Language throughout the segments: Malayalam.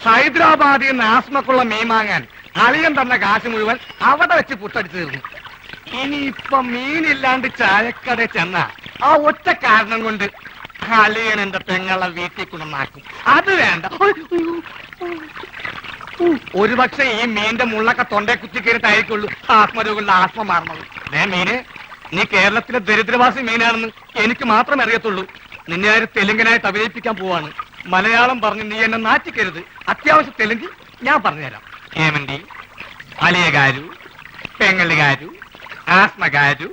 ഹൈദരാബാദിൽ നിന്ന് ആസ്മക്കുള്ള മീൻ വാങ്ങാൻ അളിയൻ തന്ന കാശ് മുഴുവൻ അവിടെ വെച്ച് പുട്ടടിച്ചു തീർന്നു. ഇനിയിപ്പൊ മീനില്ലാണ്ട് ചായക്കട ചെന്ന ആ ഒറ്റ കാരണം കൊണ്ട് അളിയൻ എന്റെ പെങ്ങളെ വീട്ടിൽ കൊണ്ടുവന്നാക്കും. അത് വേണ്ട. ഒരുപക്ഷെ ഈ മീന്റെ മുള്ളൊക്കെ തൊണ്ടേ കുത്തിക്കേറിട്ടായിരിക്കുള്ളൂ ആത്മരോഗങ്ങളുടെ ആത്മ മാറുന്നത്. മീന്, നീ കേരളത്തിലെ ദരിദ്രവാസി മീനാണെന്ന് എനിക്ക് മാത്രമേ അറിയത്തുള്ളൂ. നിന്നെ ആര് തെലുങ്കനായിട്ട് അഭിനയിപ്പിക്കാൻ പോവാണ്. മലയാളം പറഞ്ഞ് നീ എന്നെ നാറ്റിക്കരുത്. അത്യാവശ്യം തെലുങ്ക് ഞാൻ പറഞ്ഞുതരാം. ഏമന്റി, അലിയകാരു, പെങ്ങലുകാരു, ആസ്മകാരു,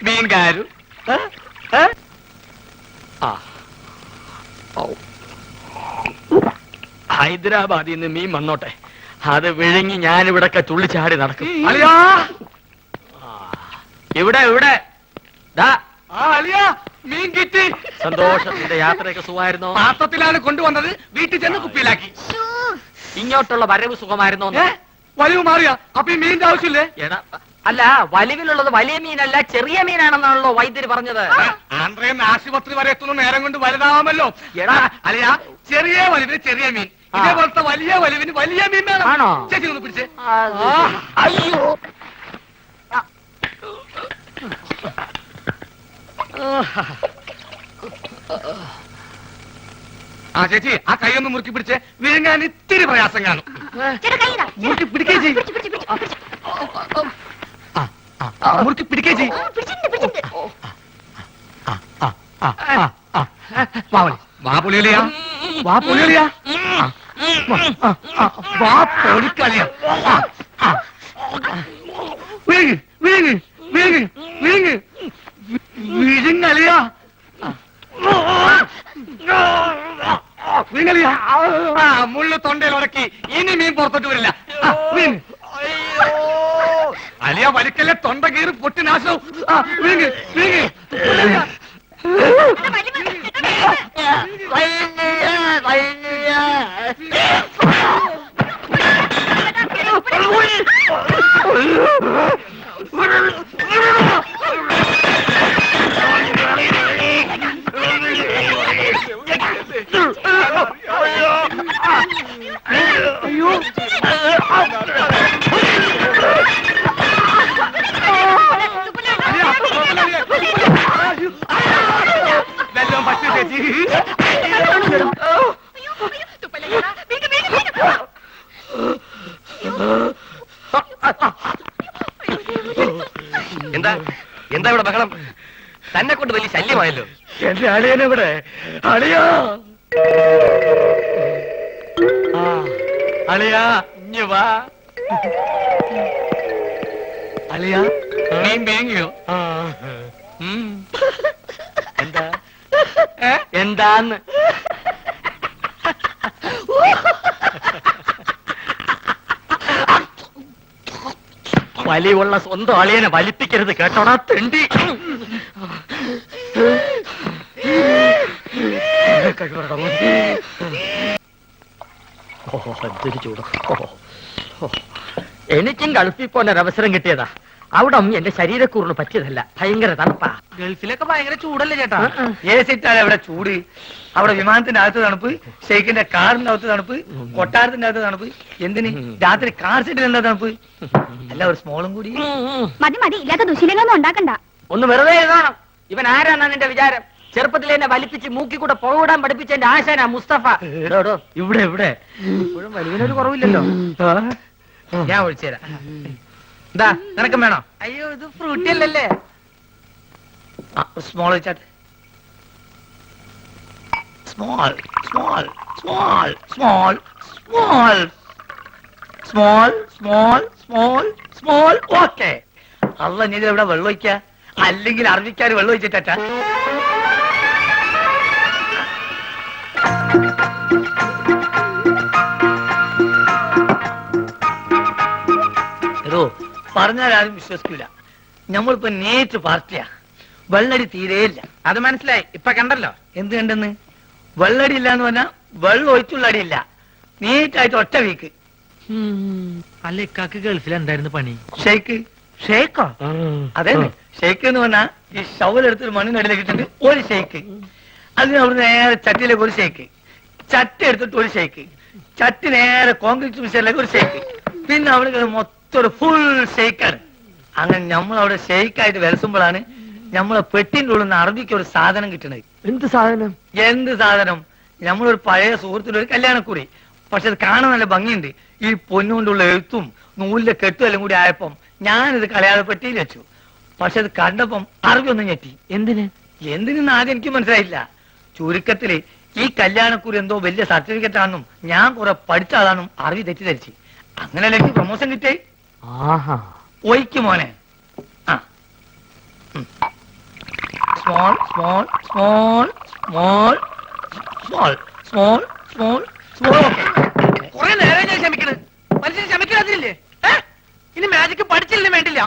മീൻകാരു. ഹൈദരാബാദിൽ നിന്ന് മീൻ വന്നോട്ടെ, അത് വിഴുങ്ങി ഞാനിവിടൊക്കെ തുള്ളിച്ചാടി നടക്കും. അളിയാ, ഇവിടെ ഇവിടെ മീൻ കിട്ടി. സന്തോഷത്തിന്റെ യാത്രയൊക്കെ സുഖമായിരുന്നോ? പാത്രത്തിലാണ് കൊണ്ടുവന്നത്, വീട്ടിൽ ചെന്ന് കുപ്പിയിലാക്കി. ഇങ്ങോട്ടുള്ള വരവ് സുഖമായിരുന്നോ? വലിവ് മാറിയ അപ്പൊ ഈ മീനിന്റെ ആവശ്യമില്ലേ? അല്ല, വലിവിലുള്ളത് വലിയ മീനല്ല ചെറിയ മീനാണെന്നാണല്ലോ വൈദ്യര് പറഞ്ഞത്. ആന്ധ്രയിൽ ആശുപത്രി വരെ എത്തുന്ന നേരം കൊണ്ട് വലുതാവാമല്ലോ. എടാ അല്ലയാ, ചെറിയ വലിവിന് ചെറിയ മീൻ, ഇതേപോലത്തെ വലിയ വലിവിന് വലിയ മീൻ വേണം. ചേച്ചി ഒന്ന് പിടിച്ചേ. അയ്യോ, ആ ചേച്ചി, ആ കൈയൊന്ന് മുറുക്കി പിടിച്ചേ. വിഴുങ്ങാൻ ഇത്തിരി പ്രയാസം കാണും. മുറുക്കി പിടിക്കേ ചെയ്യും. മുറുക്കി പിടിക്കേ ചെയ്യും. വാ പൊളിയലിയാ, വാ പൊളിയലിയാ, വാ പൊളിക്കളിയാ. വിഴുങ്ങ് വിഴുങ്ങ് വിഴുങ്ങ് വിഴുങ്ങ് വിഴുങ്ങലിയാ, വിഴുങ്ങലിയാ. മുള്ളു തൊണ്ടയിൽ ഉടക്കി ഇനി മീൻ പുറത്തോട്ട് വരില്ല. അലിയ വലിക്കല്ലേ, തൊണ്ട കീറി പൊട്ടി നാശവും. വിഴുങ്ങ് വിഴുങ്ങ്. വെല്ലം പറ്റി ചേച്ചി. എന്താ എന്താ ഇവിടെ ബഹളം? തന്നെ കൊണ്ട് വലിയ ശല്യമായല്ലോ. എന്റെ അളിയനെവിടെ? അളിയാ, അളിയാ, ഇഞ്ഞു വാ. അളിയാ, മീൻ വേങ്ങിയോ? എന്താ എന്താന്ന്? വലിയുള്ള സ്വന്തം അളിയനെ വലിപ്പിക്കരുത് കേട്ടോടാ തെണ്ടി. എന്തൊരു ചൂട്. എനിക്കും ഗൾഫിൽ പോകാൻ ഒരവസരം കിട്ടിയതാ. അവിടെ എന്റെ ശരീരക്കൂറിന് പറ്റിയതല്ല, ഭയങ്കര തണുപ്പാ. ഗൾഫിലൊക്കെ ഭയങ്കര ചൂടല്ലേ ചേട്ടാ? ഏസിട്ടാണ് അവിടെ ചൂട്. അവിടെ വിമാനത്തിന്റെ അകത്ത് തണുപ്പ്, ഷെയ്ഖിന്റെ കാറിന്റെ അകത്ത് തണുപ്പ്, കൊട്ടാരത്തിന്റെ അകത്ത് തണുപ്പ്. എന്തിന് രാത്രി കാർ സീറ്റിൽ എന്താ തണുപ്പ്? അല്ല, ഒരു സ്മോളും കൂടി മതി മതി. ഇല്ലാത്ത ദുശീലങ്ങളൊന്നും ഉണ്ടാക്കണ്ട. ഒന്ന് വെറുതെ എഴുതണം. ഇവൻ ആരാന്നാണ് എന്റെ വിചാരം? ചെറുപ്പത്തിൽ എന്നെ വലിപ്പിച്ച് മൂക്കി കൂടെ പുറവിടാൻ പഠിപ്പിച്ച എന്റെ ആശാനാ മുസ്തഫ. ഇവിടെ ഇവിടെ ഇപ്പോഴും വലിവിനൊരു കുറവില്ലല്ലോ. ഞാൻ ഒഴിച്ചുതരാം. എന്താ നിനക്കും വേണോ? അയ്യോ, ഇത് ഫ്രൂട്ടി അല്ലല്ലേ? സ്മോൾ വെച്ചാട്ടെ. Small small small small small small small small small. Okay. അല്ല, നീ എവിടെ വെള്ളം ഒഴിക്ക? അല്ലെങ്കിൽ അറബിക്കാർ വെള്ളം ഒഴിച്ചിട്ടാ? ഏതോ പറഞ്ഞാൽ ആരും വിശ്വസിക്കൂല. നമ്മളിപ്പോ നേരിട്ട് പാർട്ടിയാ. വെള്ളടി തീരെയില്ല. അത് മനസ്സിലായി. ഇപ്പൊ കണ്ടല്ലോ. എന്ത് കണ്ടെന്ന്? വെള്ളടി ഇല്ല എന്ന് പറഞ്ഞാൽ വെള്ളം ഒഴിച്ചുള്ള അടിയില്ല. നീറ്റായിട്ട് ഒറ്റ വീക്ക്. അല്ല, ഇക്കാക്ക് ഗൾഫിൽ എന്തായിരുന്നു പണി? ഷെയ്ക്ക്. ഷെയ്ക്കോ? അതെ, ഷെയ്ക്ക് എന്ന് പറഞ്ഞാ ഈ ഷവലെടുത്തൊരു മണ്ണിനടിയിലേക്ക് ഇട്ടിട്ട് ഒരു ഷേക്ക്, അതിന് അവിടെ നേരെ ചട്ടിയിലേക്ക് ഒരു ഷേക്ക്, ചട്ടി എടുത്തിട്ട് ഒരു ഷേക്ക്, ചട്ടി നേരെ കോൺക്രീറ്റ് മിക്സറിലേക്ക് ഒരു ഷേക്ക്, പിന്നെ അവിടെ മൊത്തം ഒരു ഫുൾ ഷേക്കാണ്. അങ്ങനെ നമ്മളവിടെ ഷേക്കായിട്ട് വിലസുമ്പോഴാണ് നമ്മളെ പെട്ടിന്റെ ഉള്ളിൽ നിന്ന് അറബിക്ക് ഒരു സാധനം കിട്ടണത്. എന്ത് സാധനം? എന്ത് സാധനം? നമ്മളൊരു പഴയ സുഹൃത്തിന്റെ ഒരു കല്യാണക്കുറി, പക്ഷെ അത് കാണാൻ നല്ല ഭംഗിയുണ്ട്. ഈ പൊന്നുകൊണ്ടുള്ള എഴുത്തും നൂലിന്റെ കെട്ടും എല്ലാം കൂടി ആയപ്പം ഞാനിത് കളയാതെ പെട്ടിയിൽ വെച്ചു. പക്ഷെ അത് കണ്ടപ്പം അറബി ഒന്നും ഞെട്ടി. എന്തിനെന്ന് ആദ്യം എനിക്ക് മനസ്സിലായില്ല. ചുരുക്കത്തില് ഈ കല്യാണക്കുറി എന്തോ വലിയ സർട്ടിഫിക്കറ്റ് ആണെന്നും ഞാൻ കുറെ പഠിച്ച ആളാണെന്നും അറബി തെറ്റിദ്ധരിച്ച്. അങ്ങനെയല്ലേ എനിക്ക് പ്രൊമോഷൻ കിട്ടേ. ഒയ്ക്ക് മോനെ. ആ small small small small small small small small. കുറെ നേരം ഞാൻ ക്ഷമിക്കണ്. മനുഷ്യൻ ക്ഷമിക്കാതില്ലേ? ഇനി മാജിക്ക് പഠിച്ചില്ലേ വേണ്ടില്ല.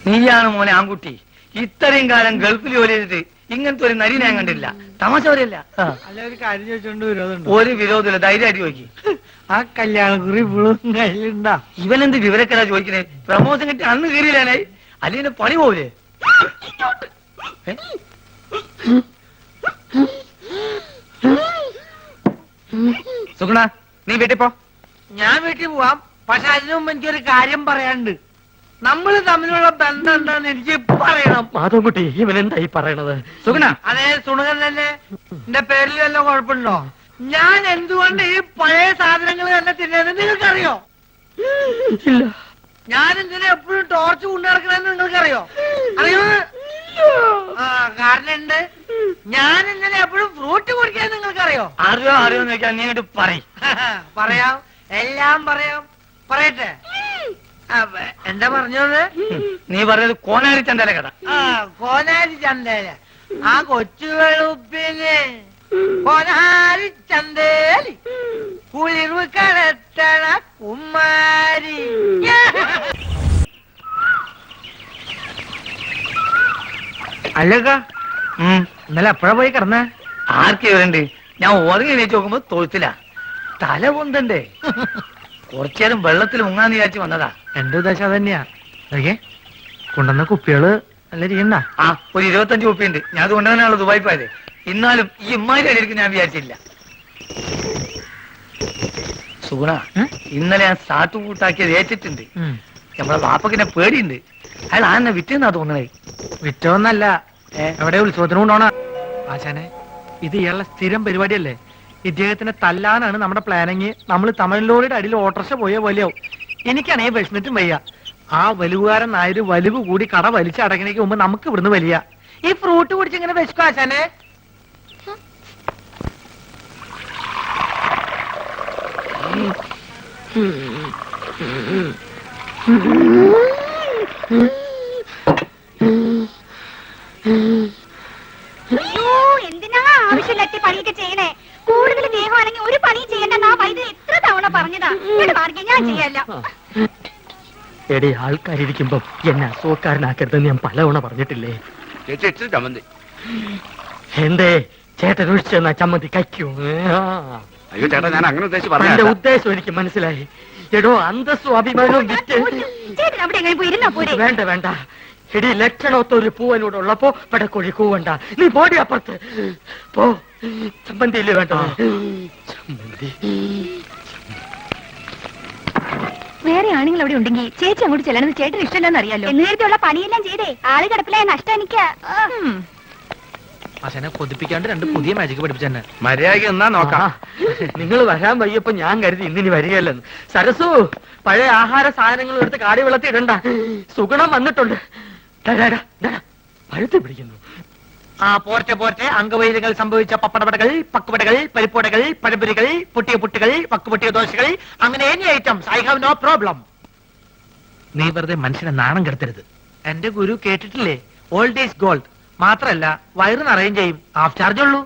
നീയാണ് മോനെ ആൺകുട്ടി. ഇത്രയും കാലം ഗൾഫിൽ ജോലി ചെയ്തിട്ട് ഇങ്ങനത്തെ ഒരു നരി ഞാൻ കണ്ടില്ല. തമാശ പറയല്ല. അല്ല, ഒരു കാര്യം ചോദിച്ചോണ്ട് വിരോധമുണ്ട്. ഒരു വിരോധമില്ല, ധൈര്യമായിട്ട് ചോദിക്കും. ആ കല്യാണക്കുറി ഇപ്പോഴും കയ്യിലുണ്ടാ? ഇവനെന്ത് വിവരക്കരാ ചോദിക്കണേ? പ്രമോഷൻ കിട്ടി അന്ന് കീറിയില്ലാനായി, അല്ലെങ്കിൽ പണി പോവില്ലേ? സുഗുണ, നീ വീട്ടിൽ പോ. ഞാൻ വീട്ടിൽ പോവാം. പക്ഷെ അതിനു മുമ്പ് എനിക്കൊരു കാര്യം പറയാനുണ്ട്. നമ്മൾ തമ്മിലുള്ള ബന്ധം എന്താന്ന് എനിക്ക് പറയണം. മാധവൻകുട്ടി, ഇവൻ എന്തായി പറയണത്? സുഗുണ. അതേ സുണകൻ തന്നെ. എന്റെ പേരിൽ വല്ല കുഴപ്പമുണ്ടോ? ഞാൻ എന്തുകൊണ്ട് ഈ പഴയ സാധനങ്ങൾ തന്നെ തിന്നത് നിങ്ങൾക്കറിയോ? ഇല്ല. ഞാൻ എന്തിനാ എപ്പോഴും ടോർച്ച് കൊണ്ടുനടക്കണെന്ന് നിങ്ങൾക്കറിയോ? അറിയോ? കാരണം ഉണ്ട്. ഞാൻ ഇങ്ങനെ എപ്പോഴും ഫ്രൂട്ട് കുടിക്കാൻ നിങ്ങൾക്കറിയോ? അറിയോ അറിയോന്ന് ചോദിക്കാൻ നീ ഇങ്ങോട്ട് പറയും. പറയാം, എല്ലാം പറയാം. പറയട്ടെ? എന്താ പറഞ്ഞത്? നീ പറഞ്ഞത് കോനാരി ചന്തല കഥ. കോനാരി ചന്തേല. ആ കൊച്ചു വെളുപ്പിന് കോനാരി ചന്തേലി കുളിർവ് കടത്തണ കുമാരി. അല്ലക്ക, ഇന്നലെ എപ്പോഴാ പോയി കിടന്നേ? ആർക്കെ വരണ്ട്? ഞാൻ ഉറങ്ങി എണീച്ച് നോക്കുമ്പോ തൊഴുത്തില്ല. തല പൊന്തണ്ടേ? കുറച്ചേരം വെള്ളത്തിൽ മുങ്ങാന്ന് വിചാരിച്ച് വന്നതാ. എന്റെ ഉദ്ദേശം തന്നെയാ. കൊണ്ടുവന്ന കുപ്പികള് നല്ല രീതിണ്ടാ? ആ, ഒരു 25 കുപ്പിയുണ്ട്. ഞാൻ അത് കൊണ്ടുവന്നാണല്ലോ ദുബായി പോയത്. എന്നാലും ഈ ഇമ്മാരി അടിയിരിക്കും ഞാൻ വിചാരിച്ചില്ല. സുഗുണ, ഇന്നലെ ഞാൻ സാട്ടു കൂട്ടാക്കിയത് ഏറ്റിട്ടുണ്ട്. നമ്മളെ വാപ്പക്കിനെ പേടിയുണ്ട്. അയാൾ ആന്നെ വിറ്റെന്നാ തോന്നണേ. വിറ്റോന്നല്ല, എവിടെ ഉത്സവത്തിന് കൊണ്ടോണ. ആശാനെ, ഇത് ഇയാളുടെ സ്ഥിരം പരിപാടിയല്ലേ? ഇദ്ദേഹത്തിനെ തല്ലാനാണ് നമ്മുടെ പ്ലാനിങ്. നമ്മൾ തമിഴ്ലോറിയുടെ അടിയിൽ ഓട്ടർഷ പോയ പോലെയാവും. എനിക്കാണേ വിഷമിട്ടും വയ്യ. ആ വലുവുകാരൻ നായര് വലിവ് കൂടി കട വലിച്ചടക്കണേക്ക് മുമ്പ് നമുക്ക് ഇവിടുന്ന് വലിയ ഈ ഫ്രൂട്ട് കുടിച്ച് ഇങ്ങനെ വിശക്കും ആശാനെ. എന്തിനാ ആവശ്യമില്ലാത്ത പണിയൊക്കെ ചെയ്യണേ? കൂടുതൽ ദേഹമാണെങ്കിൽ ഒരു പണിയും ചെയ്യണ്ടെന്ന് ആ വൈദ്യുതി എത്ര തവണ പറഞ്ഞതാ. ഞാൻ ചെയ്യല്ല. എടി, ആൾക്കാരിയ്ക്കുമ്പോ എന്നെ അസുഖക്കാരനാക്കരുതെന്ന് ഞാൻ പലവണ പറഞ്ഞിട്ടില്ലേ? ചമ്മന്തി. എന്തേ ചേട്ടൻ ഒഴിച്ചെന്നാ ചമ്മന്തി കഴിക്കൂ? അയ്യോ ചേട്ടാ, ഞാൻ അങ്ങനെ ഉദ്ദേശിച്ച് എന്റെ പറഞ്ഞ ഉദ്ദേശം എനിക്ക് മനസ്സിലായി. എടോ, അന്തസ്സും അഭിമാനവും വിറ്റ് ചേട്ടൻ അവിടെ എങ്ങനെ പോയിരുന്നാ പോരെ? വേണ്ട വേണ്ട. എടി, ലക്ഷണത്തൊരു പൂവനോട് ഉള്ളപ്പോ പടക്കോഴി കൂവണ്ട. നീ പോടി അപ്പുറത്ത് പോ. ചമ്മന്തി ഇല്ലേ വേണ്ട? ചമ്മന്തി. വേറെ ആണുങ്ങൾ അവിടെ ഉണ്ടെങ്കിൽ ചേച്ചി അങ്ങോട്ട് ചെല്ലണമെന്ന് ചേട്ടന് ഇഷ്ടമല്ലെന്ന് അറിയാലോ. നേരത്തെയുള്ള പണിയെല്ലാം ചെയ്തേ ആള് കിടപ്പിലായ നഷ്ടം എനിക്ക്. ആശാനെ കൊതിപ്പിക്കാണ്ട് 2 പുതിയ മാജിക് പഠിപ്പിച്ചെന്നെ. മര്യാദയ്ക്ക് എന്നാ നോക്കാം. നിങ്ങൾ വരാൻ വയ്യപ്പോ ഞാൻ കരുതി ഇന്നിനി വരികയല്ലെന്ന്. സരസു, പഴയ ആഹാര സാധനങ്ങൾ എടുത്ത് കാടി വെള്ളത്തിൽ ഇടണ്ട. സുഗുണം വന്നിട്ടുണ്ട്. പഴുത്ത് പിടിക്കുന്നു. ആ പോർട്ടെ പോർട്ടെ. അംഗവൈദ്യങ്ങൾ സംഭവിച്ച പപ്പടവടകൾ, പക്കുവടകൾ, പരിപ്പുവടകൾ, പഴംപൊരികൾ, പൊട്ടിയ പുട്ടുകൾ, പക്കുപൊട്ടിയ ദോശകൾ, അങ്ങനെ any items. I have no problem. നീ വെറുതെ മനുഷ്യനെ നാണം കെടുത്തരുത്. എന്റെ ഗുരു കേട്ടിട്ടില്ലേ, ഓൾഡ് ഈസ് ഗോൾഡ്. മാത്രല്ല വയറ് നിറയും ചെയ്യും. ഹാഫ് ചാർജ് ഉള്ളൂ.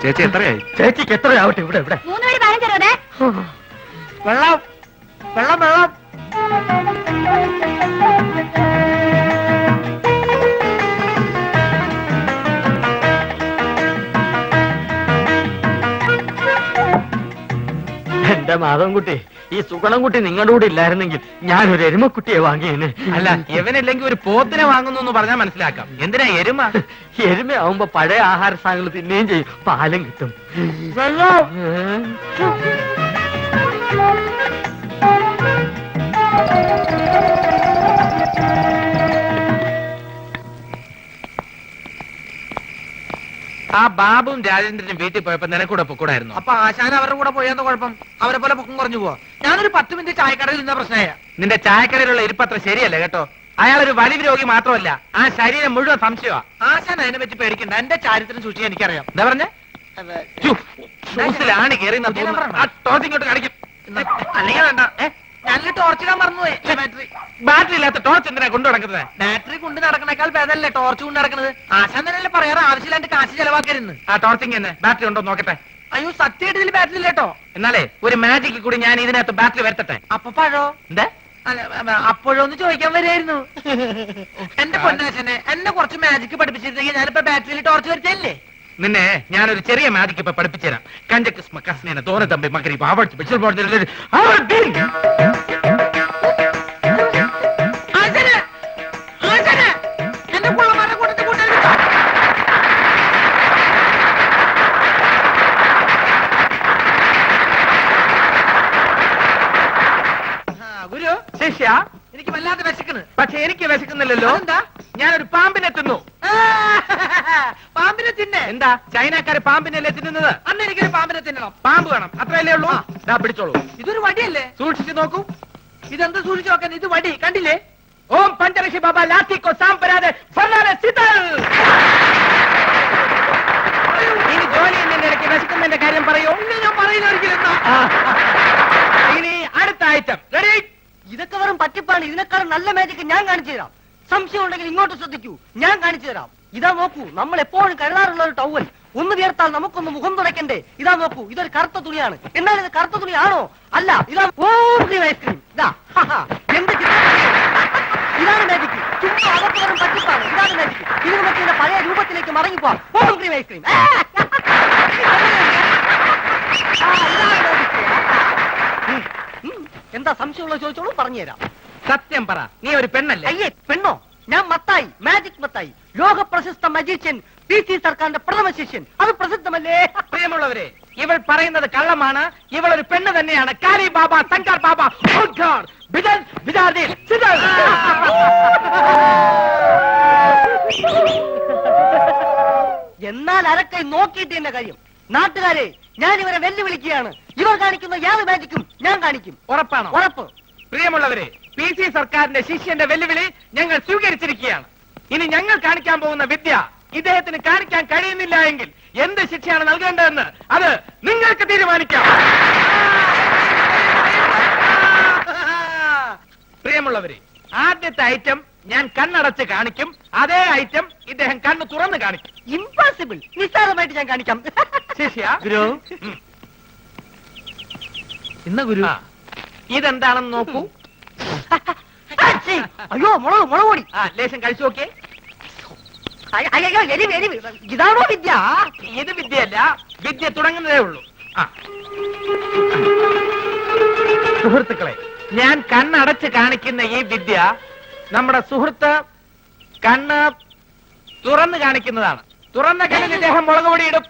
ചേച്ചി എത്രയായി? ചേച്ചിക്ക് എത്രയാവട്ടെ? ഇവിടെ ഇവിടെ 3 മണി 15 വെള്ളം വെള്ളം വെള്ളം. എന്റെ മാധവൻകുട്ടി, ഈ സുഗണൻകുട്ടി നിങ്ങളുടെ കൂടെ ഇല്ലായിരുന്നെങ്കിൽ ഞാനൊരു എരുമക്കുട്ടിയെ വാങ്ങിയേനെ. അല്ല, ഇവനില്ലെങ്കിൽ ഒരു പോത്തിനെ വാങ്ങുന്നു എന്ന് പറഞ്ഞാൽ മനസ്സിലാക്കാം. എന്തിനാ എരുമ? എരുമയാവുമ്പോ പഴയ ആഹാര സാധനങ്ങൾ തിന്നുകയും ചെയ്യും, പാലും കിട്ടും. ആ ബാബുവും രാജേന്ദ്രനും വീട്ടിൽ പോയപ്പോ നിനക്കൂടെ പൊക്കൂടായിരുന്നു. അപ്പൊ ആശാൻ അവരുടെ കൂടെ പോയെന്ന കുഴപ്പം? അവരെ പോലെ പൊക്കം കുറഞ്ഞു പോവാ. ഞാനൊരു 10 മിനിറ്റ് ചായക്കടയിൽ നിന്ന പ്രശ്നമായ. നിന്റെ ചായക്കടയിലുള്ള ഇരിപ്പത്ര ശരിയല്ല കേട്ടോ. അയാളൊരു വലിവ് രോഗി മാത്രമല്ല, ആ ശരീരം മുഴുവൻ സംശയമാ. ആശാൻ അതിനെ പറ്റി പേടിക്കണ്ട, എന്റെ ചാരിത്രം സൂക്ഷിക്കാൻ എനിക്കറിയാം. എന്താ പറഞ്ഞേ? ഷൂസിലാണ് കയറി ഇങ്ങോട്ട് കാണിക്കും. അല്ലെങ്കിൽ വേണ്ട, ഞാനൊരു ടോർച്ചിടാൻ മറന്നുപോയി. ബാറ്ററി ഇല്ലാത്ത ടോർച്ച് എന്തിനാ കൊണ്ടു നടക്കുന്നത്? ബാറ്ററി കൊണ്ട് നടക്കണേക്കാൾ ഭേദമല്ലേ ടോർച്ച് കൊണ്ട് നടക്കുന്നത്? ആശാൻ തന്നെയല്ലേ പറയാറ് ആവശ്യമില്ലാണ്ട് കാശ് ചെലവാക്കരുന്ന്. ആ ടോർച്ചിങ് തന്നെ ബാറ്ററി ഉണ്ടോ നോക്കട്ടെ. അയ്യോ, സത്യമായിട്ട് ഇതിൽ ബാറ്ററി ഇല്ലേട്ടോ. എന്നാലേ ഒരു മാജിക്കിൽ കൂടി ഞാൻ ഇതിനകത്ത് ബാറ്ററി വരുത്തട്ടെ. അപ്പൊ പഴോ? എന്താ അപ്പോഴൊന്ന് ചോദിക്കാൻ വരായിരുന്നു. എന്റെ പൊന്നാശനെ, എന്നെ കുറച്ച് മാജിക് പഠിപ്പിച്ചിരുന്നെങ്കിൽ ഞാനിപ്പോ ബാറ്ററിയിൽ ടോർച്ച് വരുത്തല്ലേ. നിന്നെ ഞാനൊരു ചെറിയ മാജിക് ഇപ്പൊ പഠിപ്പിച്ചുതരാം. കഞ്ചക്ക് കസ്നേന തോന തമ്പി മകരി എന്റെ പുള്ളമാരുടെ കൂട്ടത്തിൽ കൂട്ടരുത്. ഗുരു, ശിഷ്യ, എനിക്ക് വല്ലാതെ വിശക്കണ്. പക്ഷെ എനിക്ക് വിശക്കുന്നില്ലല്ലോ. എന്താ? ഞാനൊരു പാമ്പിനെ തിന്നു. പാമ്പിനെ തിന്നെ? എന്താ ചൈനക്കാര് പാമ്പിനല്ലേ തിന്നുന്നത്? അന്ന് എനിക്കൊരു പാമ്പിനെ തിന്നണം. പാമ്പ് വേണം, അത്രയല്ലേ ഉള്ളൂ. ദാ പിടിച്ചോളൂ. ഇതൊരു വടിയല്ലേ? സൂക്ഷിച്ചു നോക്കൂ. ഇതെന്ത് സൂക്ഷിച്ചു നോക്കാൻ? ഇത് വടി കണ്ടില്ലേ? ഓം പഞ്ചരക്ഷി ബാബ ലാത്തിക്കോ സാമ്പരാതെ ഇനി ജോലി എന്നതിന്റെ ഇടയ്ക്ക് വിശക്കുന്നതിന്റെ കാര്യം പറയൂ. ഞാൻ പറയുന്ന ഒരിക്കലും. ഇനി അടുത്ത ഐറ്റം റെഡി. ഇതൊക്കെ വെറും പറ്റിപ്പാണ്. ഇതിനേക്കാളും നല്ല മാജിക് ഞാൻ കാണിച്ചു തരാം. സംശയം ഉണ്ടെങ്കിൽ ഇങ്ങോട്ട് ശ്രദ്ധിക്കൂ, ഞാൻ കാണിച്ചു തരാം. ഇതാ നോക്കൂ, നമ്മൾ എപ്പോഴും കരുതാറുള്ള ഒരു ടവൽ. ഒന്ന് വിയർത്താൽ നമുക്കൊന്ന് മുഖം തുടയ്ക്കണ്ടേ? ഇതാ നോക്കൂ, ഇതൊരു കറുത്ത തുണിയാണ്. എന്നാൽ ഇത് കറുത്ത തുണിയാണോ? അല്ല, ഇതാ ഐസ്ക്രീം. ഇതാ എന്ത് ഇതാണ് മാജിക്. ചുമ്മാ അതൊക്കെ വെറും പറ്റിപ്പാണ്. ഇതാണ് മാജിക്. ഇത് നമുക്ക് ഇതിന്റെ പഴയ രൂപത്തിലേക്ക് മടങ്ങിപ്പോവാം. ഓം ക്രീം ഐസ്ക്രീം. എന്താ സംശയമുള്ള ചോദിച്ചോളൂ, പറഞ്ഞുതരാം. സത്യം പറ, നീ ഒരു പെണ്ണല്ലേ? അയ്യേ, പെണ്ണോ? ഞാൻ മത്തായി, മാജിക് മത്തായി, ലോക പ്രശസ്ത മജീഷ്യൻ, PC സർക്കാരിന്റെ പ്രഥമ ശിഷ്യൻ. അത് പ്രസിദ്ധമല്ലേ? പ്രിയമുള്ളവരെ, ഇവൾ പറയുന്നത് കള്ളമാണ്. ഇവൾ ഒരു പെണ്ണ് തന്നെയാണ്. കാരി ബാബ, ശങ്കർ ബാബ, എന്നാൽ അരക്കൈ നോക്കിയിട്ട് എന്റെ കാര്യം. നാട്ടുകാരെ, ഞാൻ ഇവരെ വെല്ലുവിളിക്കുകയാണ്. ഇവർ കാണിക്കുന്ന യാതൊരു മാജിക്കും ഞാൻ കാണിക്കും. ഉറപ്പാണോ? ഉറപ്പ്. പ്രിയമുള്ളവരെ, PC സർക്കാരിന്റെ ശിഷ്യന്റെ വെല്ലുവിളി ഞങ്ങൾ സ്വീകരിച്ചിരിക്കുകയാണ്. ഇനി ഞങ്ങൾ കാണിക്കാൻ പോകുന്ന വിദ്യ ഇദ്ദേഹത്തിന് കാണിക്കാൻ കഴിയുന്നില്ല എങ്കിൽ എന്ത് ശിക്ഷയാണ് നൽകേണ്ടതെന്ന് അത് നിങ്ങൾക്ക് തീരുമാനിക്കാം. പ്രിയമുള്ളവരെ, ആദ്യത്തെ ഐറ്റം ഞാൻ കണ്ണടച്ച് കാണിക്കും. അതേ ഐറ്റം ഇദ്ദേഹം കണ്ണ് തുറന്ന് കാണിക്കും. ഇംപോസിബിൾ. നിസ്സാരമായിട്ട് ഞാൻ കാണിക്കാം. ശിഷ്യ, ഗുരു, ഇന്ന ഗുരു, ഇതെന്താണെന്ന് നോക്കൂ. അയ്യോ, മുളക് പൊടി. ലേശം കഴിച്ചു നോക്കിയേ. അയ്യോ, എരിവ്. ഇതാണോ വിദ്യ? ഇത് വിദ്യയല്ല, വിദ്യ തുടങ്ങുന്നതേ ഉള്ളൂ. സുഹൃത്തുക്കളെ, ഞാൻ കണ്ണടച്ച് കാണിക്കുന്ന ഈ വിദ്യ നമ്മുടെ സുഹൃത്ത് കണ്ണ് തുറന്ന് കാണിക്കുന്നതാണ്. തുറന്ന കണ്ണിൽ ഇദ്ദേഹം മുളക് പൊടി ഇടും.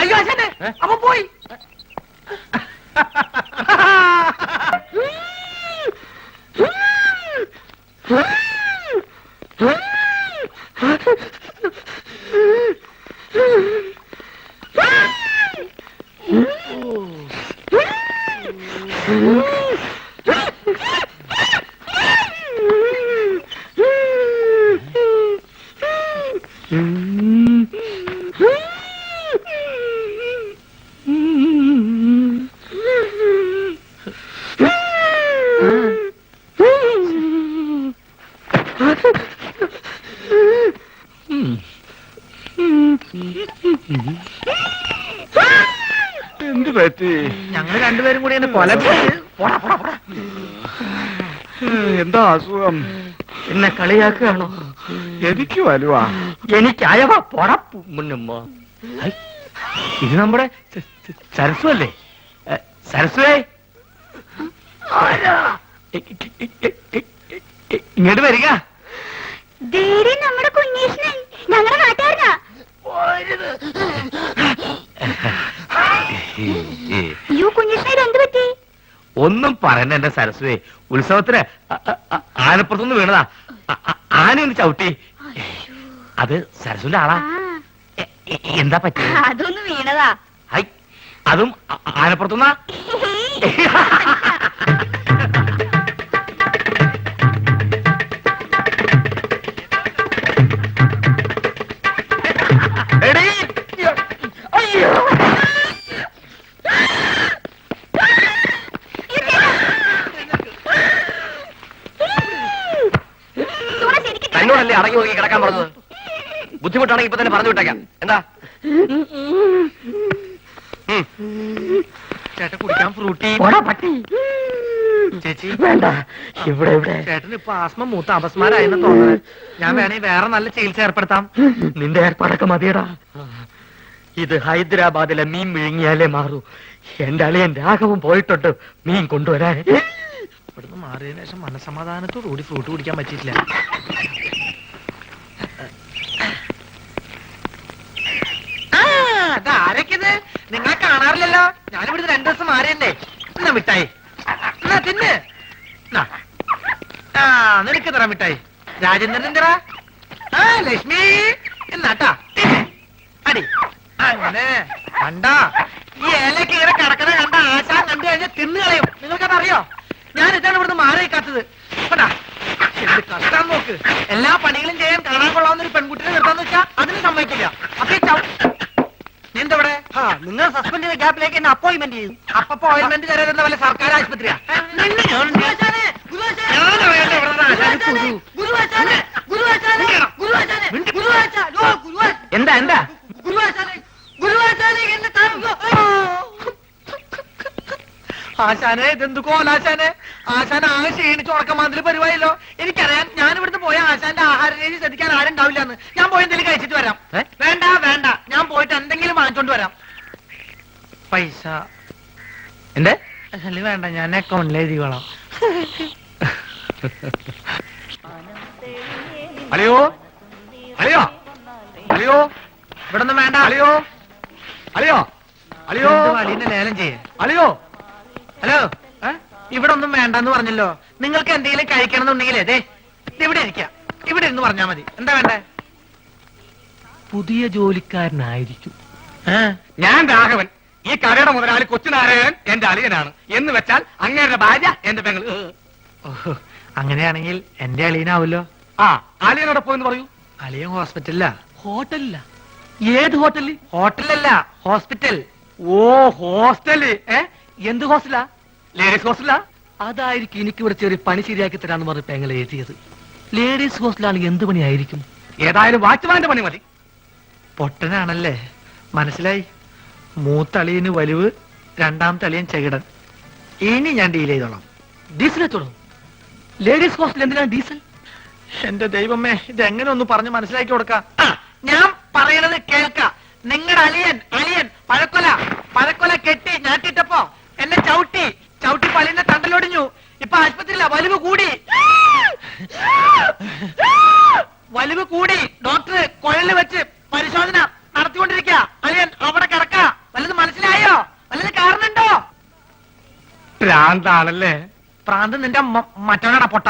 അയ്യോ ആശാനെ, അപ്പൊ പോയി. എന്ത് പറ്റി? ഞങ്ങൾ രണ്ടുപേരും കൂടി എന്നെ കൊല പോടാ പോടാ പോടാ. എന്താ അസുഖം? എന്നെ കളിയാക്കുകയാണോ? എനിക്ക് വലുവാ. എനിക്കായവ പോടാ മുന്നമ്മ. ഇത് നമ്മുടെ സരസ്വ അല്ലേ? സരസ്വേ ഇങ്ങോട്ട് വരിക. ദേരി നമ്മുടെ കുഞ്ഞേഷ്ണൻ ഞങ്ങളുടെ നാട്ടുകാരനാ. അയ്യോ കുഞ്ഞേഷ്ണൻ എന്ത് പറ്റി? ഒന്നും പറയണ്ട എന്റെ സരസ്വേ. ഉത്സവത്തിന് ആനപ്പുറത്തുനിന്ന് വീണതാ. ആനയൊന്ന് ചവിട്ടി. അത് സരസ്വന്റെ ആളാ. എന്താ പറ്റി? അതൊന്ന് വീണതാ. ഹൈ, അതും ആനപ്പുറത്തുനിന്നാ? എടീ, അയ്യോ. തന്നോടല്ലേ അടങ്ങി ഒതുങ്ങി കിടക്കാൻ പറഞ്ഞത്? ബുദ്ധിമുട്ടാണെങ്കിൽ ഇപ്പൊ തന്നെ പറഞ്ഞു വിട്ടേക്കാം. എന്താ? ചേട്ടൻ കുടിക്കാൻ ഫ്രൂട്ടി. ചേച്ചി വേണ്ട, ഇവിടെ ഇവിടെ. ചേട്ടൻ ഇപ്പൊ ആസ്മ മൂത്ത അപസ്മാരായെന്ന് തോന്നുന്നത്. ഞാൻ വേണേ വേറെ നല്ല ചികിത്സ ഏർപ്പെടുത്താം. നിന്റെ ഏർപ്പാടൊക്കെ മതിയടാ. ഇത് ഹൈദരാബാദിലെ മീൻ വിഴുങ്ങിയാലേ മാറൂ. എന്റെ അളിയൻ രാഘവൻ പോയിട്ടുണ്ട് മീൻ കൊണ്ടുവരാൻ. ഇവിടുന്ന് മാറിയതിനു ശേഷം മനസമാധാനത്തോടു കൂടി ഫ്രൂട്ട് കുടിക്കാൻ പറ്റിയിട്ടില്ല. ആരൊക്കെത്? നിങ്ങളെ കാണാറില്ലല്ലോ. ഞാനിവിടുന്ന് 2 ദിവസം മാറിയല്ലേ. എന്നാ മിഠായി എന്നാ തിന്ന്. നിനക്ക് തരാം മിഠായി. രാജേന്ദ്രൻ എന്തിനാ? ലക്ഷ്മി എന്നാട്ടാ അടി. അങ്ങനെ കണ്ടാ ഈ ഇലക്ക് ഇങ്ങനെ കിടക്കണ കണ്ട ആശാൻ കണ്ടു കഴിഞ്ഞാൽ തിന്നു കളയും. നിങ്ങൾക്കതറിയോ? ഞാൻ ഇതാണ് ഇവിടുന്ന് മാറി കാത്തത്. എന്ത് കഷ്ടാൻ നോക്ക്. എല്ലാ പണികളും ചെയ്യാൻ കാണാൻ കൊള്ളാവുന്ന ഒരു പെൺകുട്ടിനെ നിർത്താന്ന് വെച്ചാ അതിന് സമ്മതിക്കില്ല. അപ്പൊ നീന്തവിടെ നിങ്ങൾ സസ്പെൻഡ് ചെയ്ത ഗ്യാപ്പിലേക്ക് എന്നെ അപ്പോയിന്റ്മെന്റ് ചെയ്യും. അപ്പൊ ഓയിൽമെന്റ് തരുന്ന വല്ല സർക്കാർ ആശുപത്രിയാ? എന്താ എന്താ? ആശാനെ ഇതെന്ത് കോലാശാനെ? ആശാൻ ആകെ ക്ഷീണിച്ച് ഉറക്കമാതിരി പരിപാടിയല്ലോ. എനിക്കറിയാം. ഞാൻ ഇവിടുന്ന് പോയ ആശാന്റെ ആഹാര രീതി ശ്രദ്ധിക്കാൻ ആരും ഉണ്ടാവില്ല എന്ന്. ഞാൻ പോയി എന്തെങ്കിലും കഴിച്ചിട്ട് വരാം. വേണ്ട വേണ്ട, ഞാൻ പോയിട്ട് എന്തെങ്കിലും വാങ്ങിച്ചോണ്ട് വരാം. പൈസ എന്റെ അല്ല വേണ്ട, ഞാൻ അക്കൗണ്ടിൽ എഴുതിക്കോളാം. അല്ലയോ അല്ലയോ അല്ലയോ ഇവിടെ ഒന്നും വേണ്ട. അല്ലയോ അല്ലയോ അല്ലയോ വളീനെ ലേലം ചെയ്യേ. അല്ലയോ. ഹലോ, ഇവിടെ ഒന്നും വേണ്ടെന്ന് പറഞ്ഞല്ലോ. നിങ്ങൾക്ക് എന്തെങ്കിലും കഴിക്കണം എന്നുണ്ടെങ്കിൽ അതെ ഇവിടെ ഇരിക്കാം. ഇവിടെ ഇരുന്ന് പറഞ്ഞാ മതി. എന്താ വേണ്ടേ? പുതിയ ജോലിക്കാരനായിരിക്കും. ഞാൻ രാഘവൻ. ഈ കടയുടെ മുതലാളി കൊച്ചുനാരായണൻ എന്റെ അളിയനാണ്. എന്ന് വെച്ചാൽ അങ്ങേരുടെ ഭാര്യ എന്റെ പെങ്ങൾ. ഓഹോ, അങ്ങനെയാണെങ്കിൽ എന്റെ അളിയനാവല്ലോ. ആ അളിയനോടൊപ്പം എന്ന് പറയൂ. അളിയൻ ഹോസ്പിറ്റലിലാ. ഹോട്ടലില്ല. ഏത് ഹോട്ടലിൽ? ഹോട്ടലല്ല, ഹോസ്പിറ്റൽ. ഓ ഹോസ്റ്റല്. എന്ത് ഹോസ്റ്റലാ? ലേഡീസ് ഹോസ്റ്റലാ? അതായിരിക്കും എനിക്ക് ഇവിടെ ചെറിയ പണി ശരിയാക്കി തരാന്ന് പറഞ്ഞ പെങ്ങൾ എഴുതിയത്. ലേഡീസ് ഹോസ്റ്റലാണെങ്കിൽ എന്ത് പണിയായിരിക്കും? ഏതായാലും വാച്ച്മാന്റെ പണി മതി. പൊട്ടനാണല്ലേ, മനസ്സിലായി. മൂത്തളിയന് വലിവ്, രണ്ടാമത്തെ അളിയൻ ചെകിടൻ. ഇനി ഞാൻ ഡീൽ ചെയ്തോളാം. ഡീസൽ വെച്ചോളൂ. ലേഡീസ് ഹോസ്റ്റൽ എന്തിനാണ് ഡീസൽ? എന്റെ ദൈവമേ, ഇത് എങ്ങനെ ഒന്ന് പറഞ്ഞ് മനസ്സിലാക്കി കൊടുക്കാം. ഞാൻ പറയണത് കേൾക്ക. നിങ്ങളുടെ അളിയൻ പഴക്കൊല കെട്ടി ഞാട്ടിട്ടപ്പോ എന്നെ ചവിട്ടി പള്ളിന്റെ തണ്ടലൊടിഞ്ഞു. ഇപ്പൊ ആശുപത്രിയില്ല. വലിവ് കൂടി. ഡോക്ടർ കുഴലിൽ വെച്ച് പരിശോധന നടത്തിക്കൊണ്ടിരിക്കുക. അളിയൻ അവിടെ കിടക്ക. വല്ലത് മനസ്സിലായോ? വല്ലത് കാരണുണ്ടോ? ഭ്രാന്താണല്ലേ? പ്രാന്ത് നിന്റെ മറ്റവനാടാ പൊട്ട.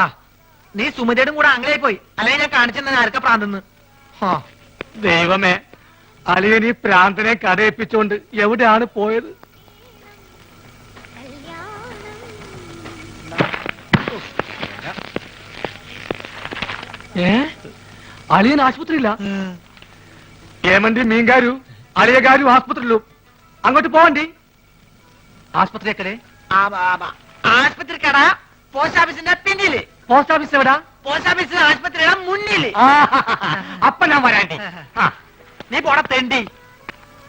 നീ സുമിതയുടെ കൂടെ ആംഗ്ലയിൽ പോയി. അല്ലെങ്കിൽ ഞാൻ കാണിച്ചെന്ന ആർക്കാ പ്രാന്തെന്ന്. ദൈവമേ, അളിയൻ ഈ പ്രാന്തനെ കരയിപ്പിച്ചോണ്ട് എവിടെയാണ് പോയത്? അളിയൻ ആശുപത്രിയില്ല. ഏമന്റി മീൻകാരു അളിയകാരും ആശുപത്രിയിലും. അങ്ങോട്ട് പോവണ്ടി. ആശുപത്രിയൊക്കെ ആശുപത്രി കട പോസ്റ്റ് ഓഫീസിന്റെ പിന്നില്. പോസ്റ്റ് ഓഫീസ് എവിടാ? പോസ്റ്റ് ഓഫീസ് ആശുപത്രിയുടെ മുന്നില്. അപ്പൊ ഞാൻ വരാണ്ടി. നീ പോടാ തെണ്ടി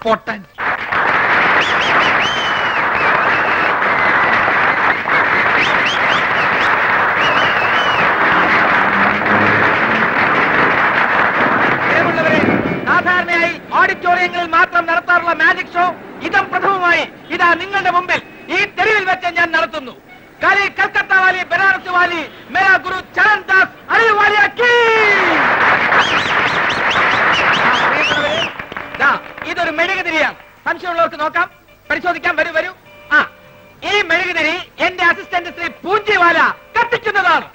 പൊട്ടൻ. സാധാരണയായി ഓഡിറ്റോറിയങ്ങളിൽ മാത്രം നടത്താറുള്ള മാജിക് ഷോ ഇതം പ്രഥമമായി ഇതാ നിങ്ങളുടെ മുമ്പിൽ ഈ തെരുവിൽ വെച്ച് ഞാൻ നടത്തുന്നു. കാലി കൽക്കത്ത വാലി, ബനാറസ് വാലി, മേരാ ഗുരു ചരൺ ദാസ് അലിവാലിയ കീ. ഇതൊരു മെഴുകുതിരിയാണ്. സംശയമുള്ളവർക്ക് നോക്കാം, പരിശോധിക്കാം. വരൂ വരൂ. ആ, ഈ മെഴുകുതിരി എന്റെ അസിസ്റ്റന്റ് ശ്രീ പൂഞ്ചിവാല കത്തിക്കുന്നതാണ്.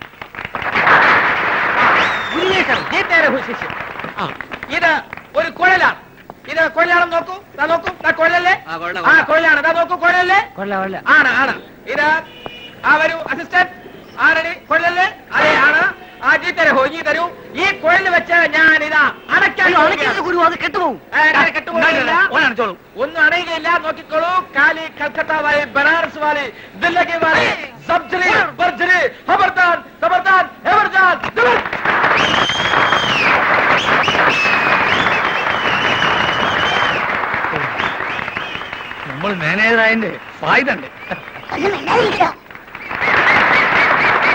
ഇത് ഒരു കുഴലാണ്. ഇത് കുഴലാണെന്ന് നോക്കൂ. നോക്കൂ, കുഴലല്ലേ? ആ കുഴലാണ്. നോക്കൂ, കുഴലല്ലേ? ആണ് ആണ്. ഇത് വരൂ അസിസ്റ്റന്റ്. ആരടി കുഴലല്ലേ? അതെ ആണ്. ഈ തരൂ, ഈ തരൂ. ഈ കുഴൽ വെച്ച് ഞാൻ ഇതാ അടയ്ക്കാൻ ഗുരു അത് കെട്ടുപോകും. ഒന്നും അണയുകയില്ല. നോക്കിക്കോളൂ. കാലി കൽക്കത്ത വാലി, ബനാറസ് വാലി, ദില്ലി വാലി, സബ്ജറി ബർജറി, ഖബർദാർ ഖബർദാർ ഖബർദാർ. നമ്മൾ മാനേജറായതിന്റെ ഫായ്ദ ഉണ്ട്.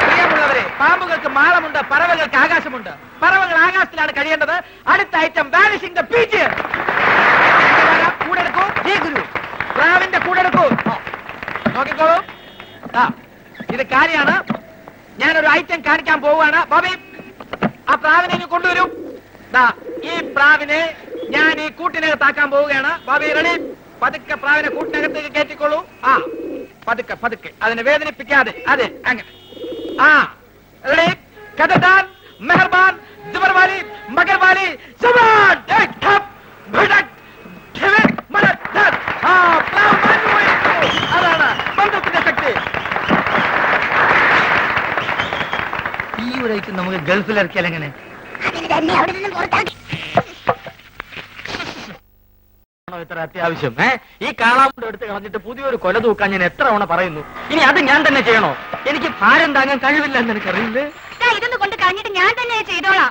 പ്രിയമുള്ളവരെ, പാമ്പുകൾക്ക് മാളമുണ്ട്, പറവകൾക്ക് ആകാശമുണ്ട്. പറവകൾ ആകാശത്തിലാണ് കഴിയേണ്ടത്. അടുത്ത ഐറ്റം വാനിഷിംഗ് ദ ബീച്ച്. കൂടെടുക്കൂ. പ്രാവിന്റെ കൂടെടുക്കൂ. നോക്കിക്കോളൂ. ഇത് കാര്യമാണ്. ഞാനൊരു ഐറ്റം കാണിക്കാൻ പോവുകയാണ്. ബോബി, ആ പ്രാവിനെ ഇനി കൊണ്ടുവരൂ. ഈ പ്രാവിനെ ഞാൻ ഈ കൂട്ടിനകത്താക്കാൻ പോവുകയാണ്. ബോബി റെഡി? പതുക്കെ പ്രാവിനെ കൂട്ടിനകത്തേക്ക് കയറ്റിക്കോളൂ. പതുക്കെ പതുക്കെ, അതിനെ വേദനിപ്പിക്കാതെ. അതെ, അങ്ങനെ. റെഡി? കഥദാൻ, മെഹർബാൻ, ജബർവാലി, മഗർവാലി, ജബാൻ, അതാണ് ബന്ധത്തിന്റെ ശക്തി. ഈ ഒരു ഐറ്റം നമുക്ക് ഗൾഫിൽ ഇറക്കിയാൽ എങ്ങനെ? ഇത്ര അത്യാവശ്യം ഈ കാളാമുണ്ട് എടുത്ത് കളഞ്ഞിട്ട് പുതിയൊരു കൊല തൂക്കാൻ ഞാൻ എത്ര തവണ പറയുന്നു. ഇനി അത് ഞാൻ തന്നെ ചെയ്യണോ? എനിക്ക് ഭാരം താങ്ങാൻ കഴിവില്ല എന്ന് എനിക്കറിയില്ലേ. ഇതൊന്ന് കൊണ്ട് കളഞ്ഞിട്ട് ഞാൻ തന്നെ ചെയ്തോളാം.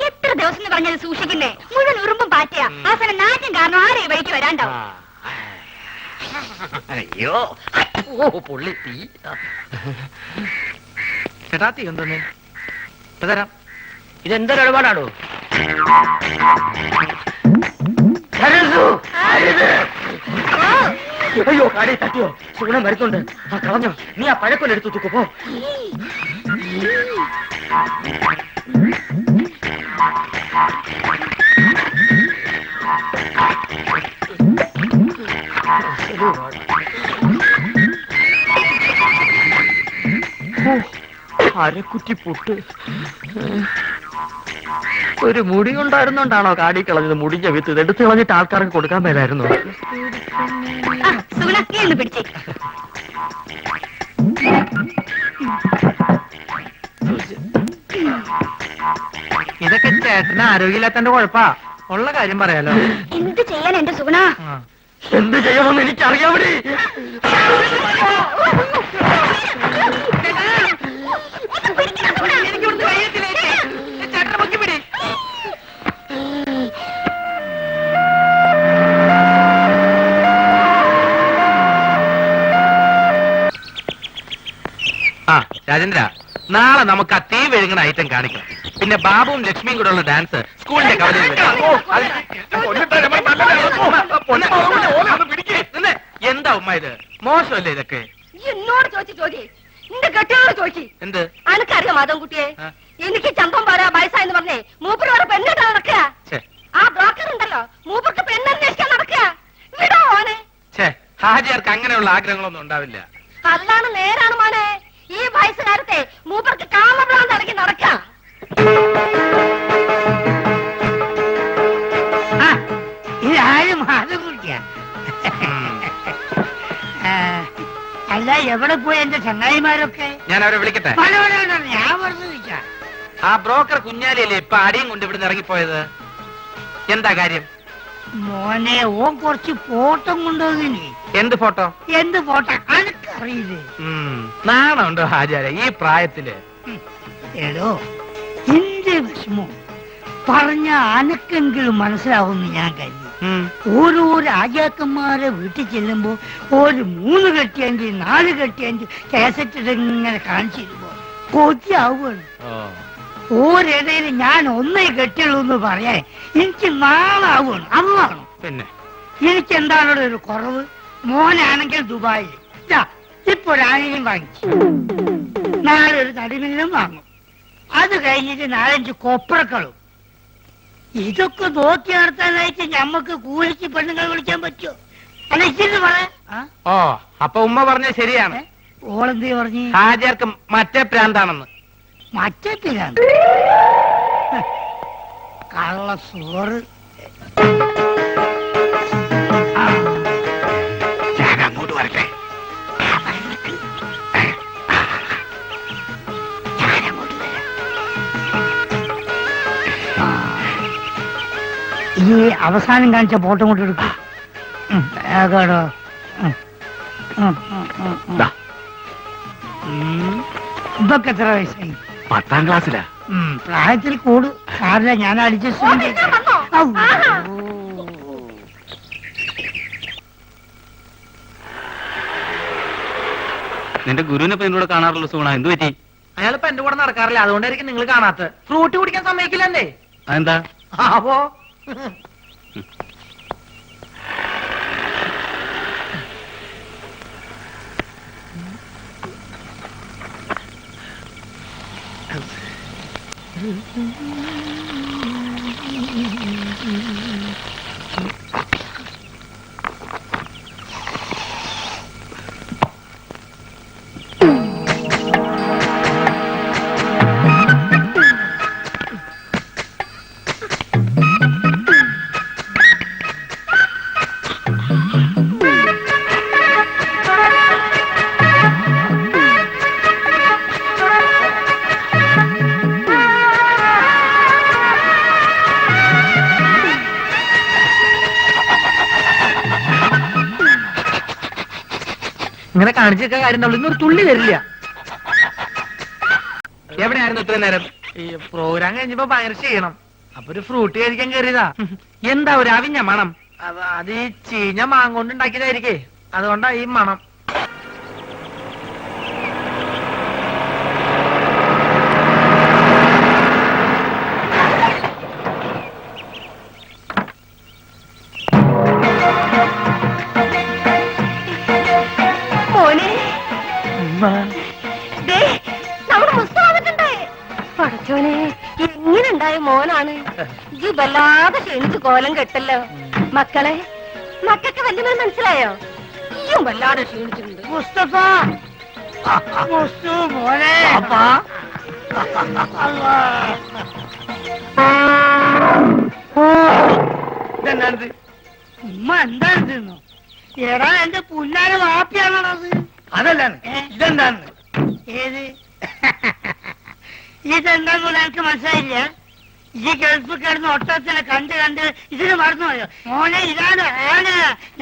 എത്ര ദിവസം എന്ന് പറഞ്ഞത് സൂക്ഷിക്കുന്നേ? മുഴുവൻ ഉറുമ്പും പാറ്റയാ. അവസാനം നാറ്റം കാരണം ആരെ വഴിക്ക് വരാണ്ടാവും. അയ്യോ, പൊള്ളി തീ. ചേട്ടാ തീ എന്തോന്നേ തരാം. ഇതെന്തൊരു ഇടപാടാണോ? അയ്യോ, കാടി തട്ടിയോ? സുഗുണം വരുന്നുണ്ട്. കളഞ്ഞോ? നീ ആ പഴക്കൊല്ലെടുത്തു തൂക്കോ. പോ. അരക്കുറ്റി പുട്ട്. ഒരു മുടി ഉണ്ടായിരുന്നോണ്ടാണോ കാടി കളഞ്ഞത്? മുടിഞ്ഞ വിത്ത് ഇത് എടുത്ത് കളഞ്ഞിട്ട് ആൾക്കാർക്ക് കൊടുക്കാൻ മേലായിരുന്നു. പിടിച്ചേ. ഇതൊക്കെ ചേട്ടന് ആരോഗ്യമില്ലാത്തന്റെ കുഴപ്പാ. ഉള്ള കാര്യം പറയാലോ. എന്ത് ചെയ്യാൻ എന്റെ സുഗുണ? എന്ത് ചെയ്യണമെന്ന് എനിക്കറിയാവിടെ. രാജേന്ദ്ര, നാളെ നമുക്ക് ആ തീ വെഴുങ്ങണ ഐറ്റം കാണിക്കാം. പിന്നെ ബാബുവും ലക്ഷ്മിയും കൂടെ ഉള്ള ഡാൻസ് സ്കൂളിന്റെ കവലയിൽ എന്താ ഉമ്മ ഇത്? മോശമല്ലേ ഇതൊക്കെ? എന്നോട് ചോദിച്ചു ചോദ്യം നിന്റെ കെട്ടിയോട് ചോദിച്ചു. എന്ത്? അനക്കറിയാം മാധവൻകുട്ടിയെ? എനിക്ക് ചമ്പം പാരാ വയസ്സായെന്ന് പറഞ്ഞേ മൂപ്പരോട് പെണ്ണിട്ട് നടക്കുക. ആ ബ്രോക്കർ ഉണ്ടല്ലോ, മൂപ്പർക്ക് പെണ്ണന്വേഷിക്കാൻ നടക്കുക. വിടോ മോനെ. ഹാജിയാർക്ക് അങ്ങനെയുള്ള ആഗ്രഹങ്ങളൊന്നും ഉണ്ടാവില്ല. അല്ലാണ് നേരാണ് മോനെ. ഈ വയസ്സുകാലത്തെ മൂപ്പർക്ക് കാമഭ്രാന്ത് ഇറങ്ങി നടക്കാം. ഇതാരും മാധവൻകുട്ടിയാ? അല്ല, എവിടെ പോയി എന്റെ ചങ്ങായിമാരൊക്കെ? ഞാൻ അവരെ വിളിക്കട്ടെ? ഞാൻ വെറുതെ വിളിക്കാം. ആ ബ്രോക്കർ കുഞ്ഞാലിയല്ലേ ഇപ്പൊ അടിയും കൊണ്ട് ഇവിടുന്ന് ഇറങ്ങിപ്പോയത്? എന്താ കാര്യം? മോനെ, ഓൻ കുറച്ച് ഫോട്ടോ കൊണ്ടുപോകില്ലേ? എന്ത് ഫോട്ടോ? എന്ത് ഫോട്ടോ അനക്കറിയില്ലേ? നാണുണ്ടോ ഹാജാര ഈ പ്രായത്തില്? എടോ, എന്റെ വിഷമോ പറഞ്ഞ അനക്കെങ്കിലും മനസ്സിലാവുമെന്ന് ഞാൻ കരുതി. ഓരോ രാജാക്കന്മാരെ വീട്ടിൽ ചെല്ലുമ്പോ ഒരു 3 കെട്ടിയഞ്ച് 4 കെട്ടിയഞ്ച് കാസറ്റ് ഇങ്ങനെ കാണിച്ചിരുമ്പോ കൊതിയാവുകയാണ്. ഓരേതേലും ഞാൻ ഒന്നേ കെട്ടുള്ളൂ എന്ന് പറയാൻ എനിക്ക് നാളാവുകയാണ്. അതാണ് പിന്നെ എനിക്ക് എന്താണ് ഒരു കുറവ്. മോനാണെങ്കിൽ ദുബായിൽ ഇപ്പൊ ഒരു ആനയും വാങ്ങിച്ചു, നാളെ ഒരു തടിമില്ലും വാങ്ങും, അത് കഴിഞ്ഞിട്ട് 4-5 കൊപ്രക്കളും. ഇതൊക്കെ നോക്കി നടത്താനായിട്ട് ഞമ്മക്ക് കൂലിക്ക് പെണ്ണുങ്ങൾ വിളിക്കാൻ പറ്റുമോ? അല്ല ഇച്ചിരി പറയാ. ഓ അപ്പൊ ഉമ്മ പറഞ്ഞ ശരിയാണ്. ഓളെന്തേ പറഞ്ഞു? ഹാജർക്ക് മറ്റേ പ്രാന്താണെന്ന്. മറ്റേ പിരാന്ത് കള്ള സോറ്. ഞാൻ അങ്ങോട്ട് വരട്ടെ. ഈ അവസാനം കാണിച്ച ഫോട്ടോ കൊണ്ട് എടുക്കും. ഇതൊക്കെ എത്ര വയസ്സായി? 10ാം ക്ലാസ്സിലാ. പ്രായത്തിൽ കൂടു സാറില്ല, ഞാൻ അഡ്ജസ്റ്റ്. നിന്റെ ഗുരുവിനെ ഇപ്പൊ എന്നോട് കാണാറുള്ള സുഗുണ, എന്ത് പറ്റി? അയാളിപ്പോ എന്റെ കൂടെ നടക്കാറില്ല, അതുകൊണ്ടായിരിക്കും നിങ്ങൾ കാണാത്ത. ഫ്രൂട്ട് കുടിക്കാൻ സമ്മതിക്കില്ലെന്നേ. അതെന്താ? അപ്പോ ഇങ്ങനെ കാണിച്ചൊക്കെ കാര്യം ഉണ്ടാവുള്ളൂ. ഇന്നൊരു തുള്ളി വരില്ല. എവിടെയായിരുന്നു ഇത്ര നേരം? ഈ പ്രോഗ്രാം കഴിഞ്ഞപ്പോ ഭയങ്കര ചെയ്യണം, അപ്പൊ ഒരു ഫ്രൂട്ട് കഴിക്കാൻ കയറിയതാ. എന്താ ഒരു അവിഞ്ഞ മണം? അത് ഈ ചീഞ്ഞ മാങ്ങോണ്ട് ഉണ്ടാക്കിയതായിരിക്കേ, അതുകൊണ്ടാ ഈ മണം. പടച്ചോനെ, എങ്ങനെ ഉണ്ടായ മോനാണ് ഈ വല്ലാതെ ക്ഷണിച്ച് കോലം കെട്ടല്ലോ. മക്കളെ, മക്കൾക്ക് വല്യമേ മനസ്സിലായോ? ഈയും വല്ലാതെ ക്ഷീണിച്ചിട്ടുണ്ട്. മുസ്തഫ, മുസ്തു മോനെ. ഇതെന്താണിത്? ഉമ്മ എന്താണെന്നോ? എടാ എന്റെ പുന്നാര വാപ്പിയാണത്. അതല്ലാണ്. ഇതെന്താണ്? ഏത്? ഇതെന്താന്ന് എനിക്ക് മനസ്സിലായില്ല. ഈ ഗൾഫ് കിടന്ന് ഒട്ടത്തിനെ കണ്ട് ഇതിന് മറന്നുപോയോ മോനെ? ഇതാണ് ആന,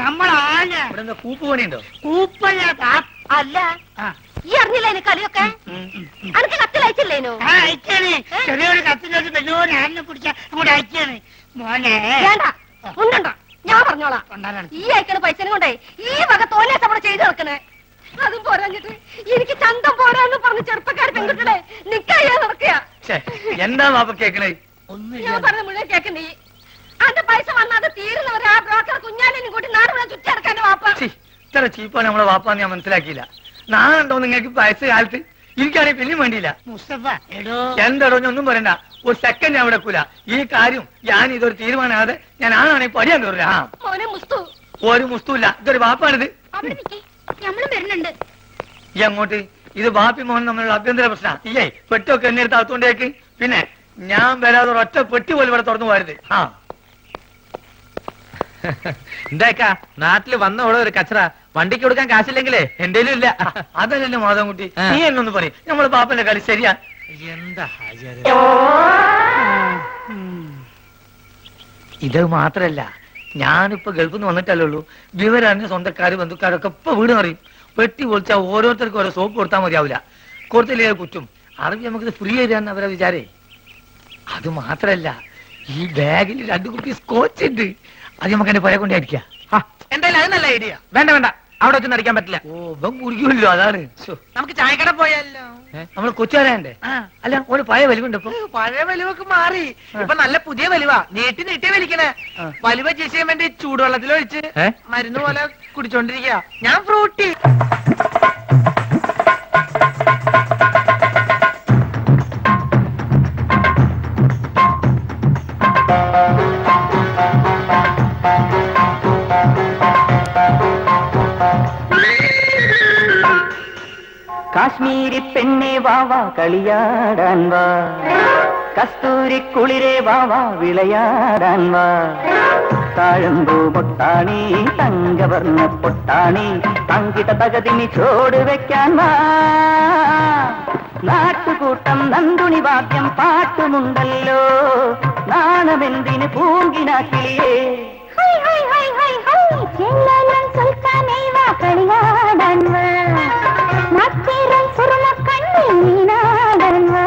നമ്മളാന. ഇവിടെ കൂപ്പ് പണിയുണ്ടോ? കൂപ്പല്ല. അല്ല, ഈ അറിഞ്ഞില്ല എന്നെ കളിയൊക്കെ. അനക്ക് കത്തിലയച്ചില്ലേനോ? അയച്ചാണ്. ചെറിയൊരു കത്തിലോട്ട് വലിയൊരു ആനിനെ പിടിച്ച അങ്ങോട്ട് അയച്ചാണ് മോനെ. വേണ്ട, ഉണ്ടോ? ഞാൻ പറഞ്ഞോളാം. ഈ അയക്കണ പൈസനെ കൊണ്ടേ ഈ വക തോന്നിയാ അവിടെ ചെയ്തു നടക്കണേ. അതും പോരാഞ്ഞിട്ട് എനിക്ക് ചന്തം പോരാന്ന് പറഞ്ഞ് ചെറുപ്പക്കാർ പെൺകുട്ടികളെ നിക്കാ നടക്കുക. എന്താ വാപ്പ കേക്കണേ? ഞാൻ പറഞ്ഞ മുഴുവൻ കേക്കണ്ടേ? അതിന്റെ പൈസ വന്നാത് തീരുന്നവരെ ആ ബ്രോക്കർ കുഞ്ഞാലിനും കൂട്ടി നാട് മുഴുവൻ ചുറ്റിടക്കാൻ വാപ്പ. ഇത്ര ചീപ്പാണ് നമ്മളെ വാപ്പാന്ന് ഞാൻ മനസ്സിലാക്കിയില്ല. നാളുണ്ടോ നിങ്ങൾക്ക് വയസ്സ് കാലത്ത്? എനിക്കാണെങ്കിൽ പിന്നെയും വേണ്ടിയില്ല. മുസ്തഫ എടോ, എന്തടോ ഒന്നും പറയണ്ട. ഒരു സെക്കൻഡ് ഞാൻ വിടക്കൂല. ഈ കാര്യം ഞാൻ ഇതൊരു തീരുമാനമാകാതെ ഞാൻ ആണാണെങ്കിൽ പഠിയാൻ കയറില്ല. മോനെ മുസ്തു. ഒരു മുസ്തുല്ല, ഇതൊരു വാപ്പാണിത്. അവിടെ നിൽക്കേ, നമ്മളും വരുന്നുണ്ട്. ഈ അങ്ങോട്ട് ഇത് ബാപ്പി മോഹൻ തമ്മിലുള്ള അഭ്യന്തര പ്രശ്നം. ഇല്ലേ പെട്ടൊക്കെ എന്നെ എടുത്ത് അകത്തോണ്ടേക്ക്. പിന്നെ ഞാൻ വരാതെ ഒറ്റ പെട്ടി പോലും ഇവിടെ തുറന്നു പോരുത്. എന്താക്കാ നാട്ടില് വന്ന ഇവിടെ ഒരു കച്ചറ. വണ്ടിക്ക് കൊടുക്കാൻ കാശില്ലെങ്കിലേ എന്റേലും ഇല്ല. അതല്ലല്ലോ മാധവൻകുട്ടി, നീ എന്നൊന്ന് പറയും. നമ്മള് ബാപ്പന്റെ കളി ശരിയാ. എന്താ ഇത് മാത്രല്ല, ഞാനിപ്പോ ഗൾഫിൽ നിന്ന് വന്നിട്ടല്ലേ വിവരറിഞ്ഞ സ്വന്തക്കാര് ബന്ധുക്കാരൊക്കെ ഇപ്പൊ വീട് അറിയും. പെട്ടി പൊളിച്ചാൽ ഓരോരുത്തർക്കും ഓരോ സോപ്പ് കൊടുത്താൽ മതിയാവില്ല. കൊടുത്തില്ലേ കുറ്റും. അറിവ് നമുക്കിത് ഫ്രീ തരാന്ന് അവരെ വിചാരേ. അത് മാത്രല്ല, ഈ ബാഗിൽ 2 കുപ്പി സ്കോച്ച് ഉണ്ട്. അത് നമുക്ക് എന്റെ പുര കൊണ്ടായിരിക്കാം. എന്തായാലും അത് നല്ല ഐഡിയ. വേണ്ട വേണ്ട, അവിടെ വെച്ച് നടിക്കാൻ പറ്റില്ല. ഓ ഇവൻ കുടിക്കുമല്ലോ, അതാണ്. നമുക്ക് ചായക്കട പോയാലോ? നമ്മൾ കൊച്ചുകാരണ്ടേ? അല്ല ഒരു പഴയ വലിവുണ്ട് ഇപ്പൊ. പഴയ വലിവൊക്കെ മാറി, ഇപ്പൊ നല്ല പുതിയ വലിവാ. നീട്ടി നീട്ടി വലിക്കണേ. വലിവ ചെയ്യാൻ വേണ്ടി ചൂടുവെള്ളത്തിലൊഴിച്ച് മരുന്ന് പോലെ കുടിച്ചോണ്ടിരിക്കുക. ഞാൻ ഫ്രൂട്ടി. കാശ്മീരി പെണ്ണെ വാവാ കളിയാടാൻ വാ, കസ്തൂരി കുളിരെ വാവാ വിളയാടാൻ വാ. താഴമ്പൂ പൊട്ടാണി തങ്കവർണ്ണ പൊട്ടാണി തങ്കിട്ട തകതിനി ചോട് വെക്കാൻ വാ. നാട്ടുകൂട്ടം നന്ദുണി വാദ്യം പാട്ടുമുണ്ടല്ലോ, നാണമെന്തിന് പൂങ്കിനാക്കിയേ. കളിയാടാൻ വാ, നത്തിരം സുറുമ കണ്ണി നീനാടാൻ വാ.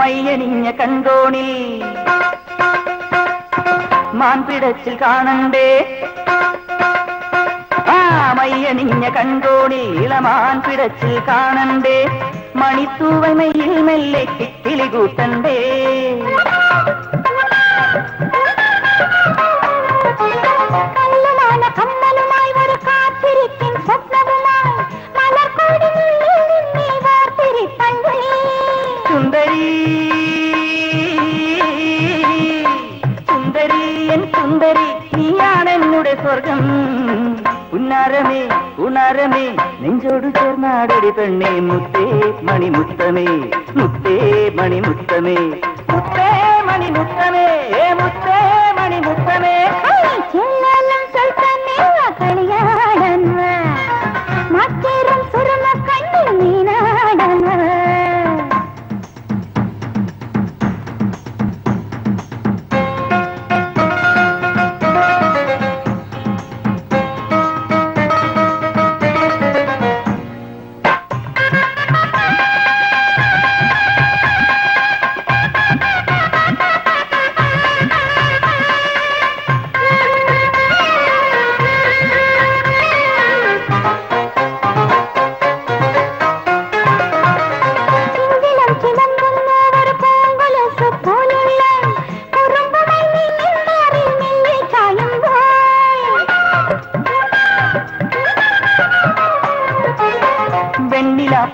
മയ്യണിഞ്ഞ കണ്ടോണിൽ മാൻപിടച്ചിൽ കാണണ്ടേ. മയ്യണിഞ്ഞ കണ്ടോണിൽ ഇളമാൻ പിടച്ചിൽ കാണണ്ടേ. മണിത്തൂവമയിൽ മെല്ലെ കിക്കിളി കൂട്ടണ്ടേ. കല്ലുമാന കമ്മലുമായി ഒരു കാത്തിരിക്കും സ്വപ്നവുമായി മലർക്കോടിനുള്ളിൽ നിന്നീ വാർത്തിരിപ്പണ്ടേ. സുന്ദരി സുന്ദരി എൻ സുന്ദരി നീയാണെന്നുടെ സ്വർഗം. ഉന്നാരമേ ഉണാരമേ നെഞ്ചോട് ചേർന്നാടടി പെണ്ണേ. മുത്തേ മണിമുത്തമേ മുത്തേ മണിമുത്തമേ മുത്തേ മണിമുത്തമേ മുത്തേ മണിമുത്തമേ. കളിയാടാൻ വാ, മറ്റേറും സുറുമ കണ്ണിൽ നീനാടാൻ വാ.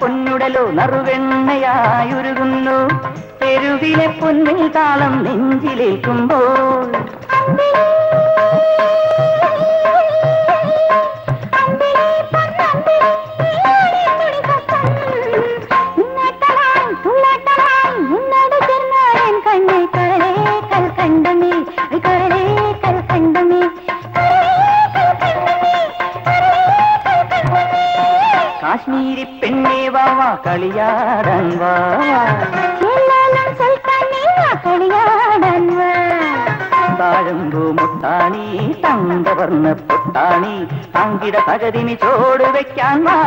പൊന്നുടലോ നറുവെണ്ണയായുരുകുന്നു. തെരുവിലെ പൊന്നിൽ താളം നെഞ്ചിലേക്കുമ്പോൾ കാശ്മീരി പെണ്ണേ വാവാ കളിയാടാൻ വാ, കളിയാടാൻ വാ. താഴമ്പൂ മുട്ടാണി തങ്കവർണ്ണ പൊട്ടാണി തങ്കിട തകതിനി ചോട് വെക്കാൻ വാ.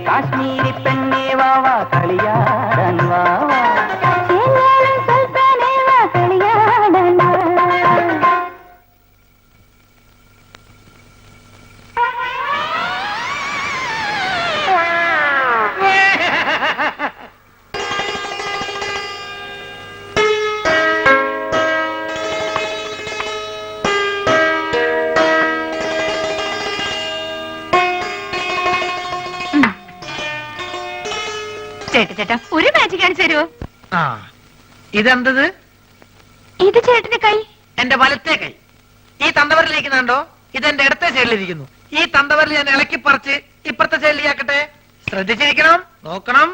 കാശ്മീരി പെണ്ണേ വാവാ കളിയാടാൻ വാ. ചേട്ടാ ഒരു മാജിക് കാണിച്ചു തരുമോ? ഇതെന്തത്? ഇത് ചേട്ടന്റെ കൈ. എന്റെ വലത്തെ കൈ. ഈ തന്തവരിലിരിക്കുന്നുണ്ടോ? ഇതെന്റെ ഇടത്തെ സൈഡിലിരിക്കുന്നു. ഈ തന്തവരിൽ ഞാൻ ഇളക്കി പറിച്ച് ഇപ്പുറത്തെ സൈഡിലേക്കാക്കട്ടെ. ശ്രദ്ധിച്ചിരിക്കണം, നോക്കണം.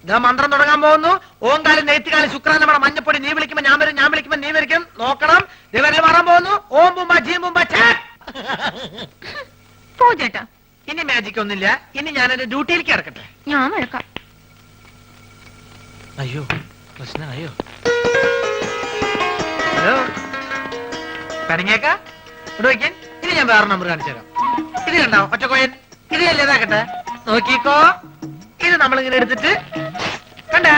ഞാൻ മന്ത്രം തുടങ്ങാൻ പോകുന്നു. ഓങ്കാലം നെയ്ത്തുകാലം ശുക്രൻ നമ്മുടെ മഞ്ഞപ്പൊടി നീ വിളിക്കുമ്പോ ഞാൻ വരും, ഞാൻ വിളിക്കുമ്പോ നീ വരിക്കും. നോക്കണം. ദിവരെ മാറാൻ പോകുന്നു. ഓം ബുംബ ജീം ബുംബ ചേട്ടാ. ഇനി മാജിക് ഒന്നുമില്ല. ഇനി ഞാൻ എന്റെ ഡ്യൂട്ടിയിലേക്ക് ഇറക്കട്ടെ. ഞാൻ വഴക്കാം. അയ്യോ പ്രശ്നമായോ? ഹലോ കണിങ്ങേക്ക ഇവിടെ വയ്ക്കാൻ. ഇനി ഞാൻ വേറെ നമ്പർ കാണിച്ചു തരാം. ഇത് കണ്ടോ ഒറ്റക്കോയൻ? ഇത് അല്ലേതാക്കട്ടെ. നോക്കിക്കോ. ഇത് നമ്മളിങ്ങനെ എടുത്തിട്ട് കണ്ടാ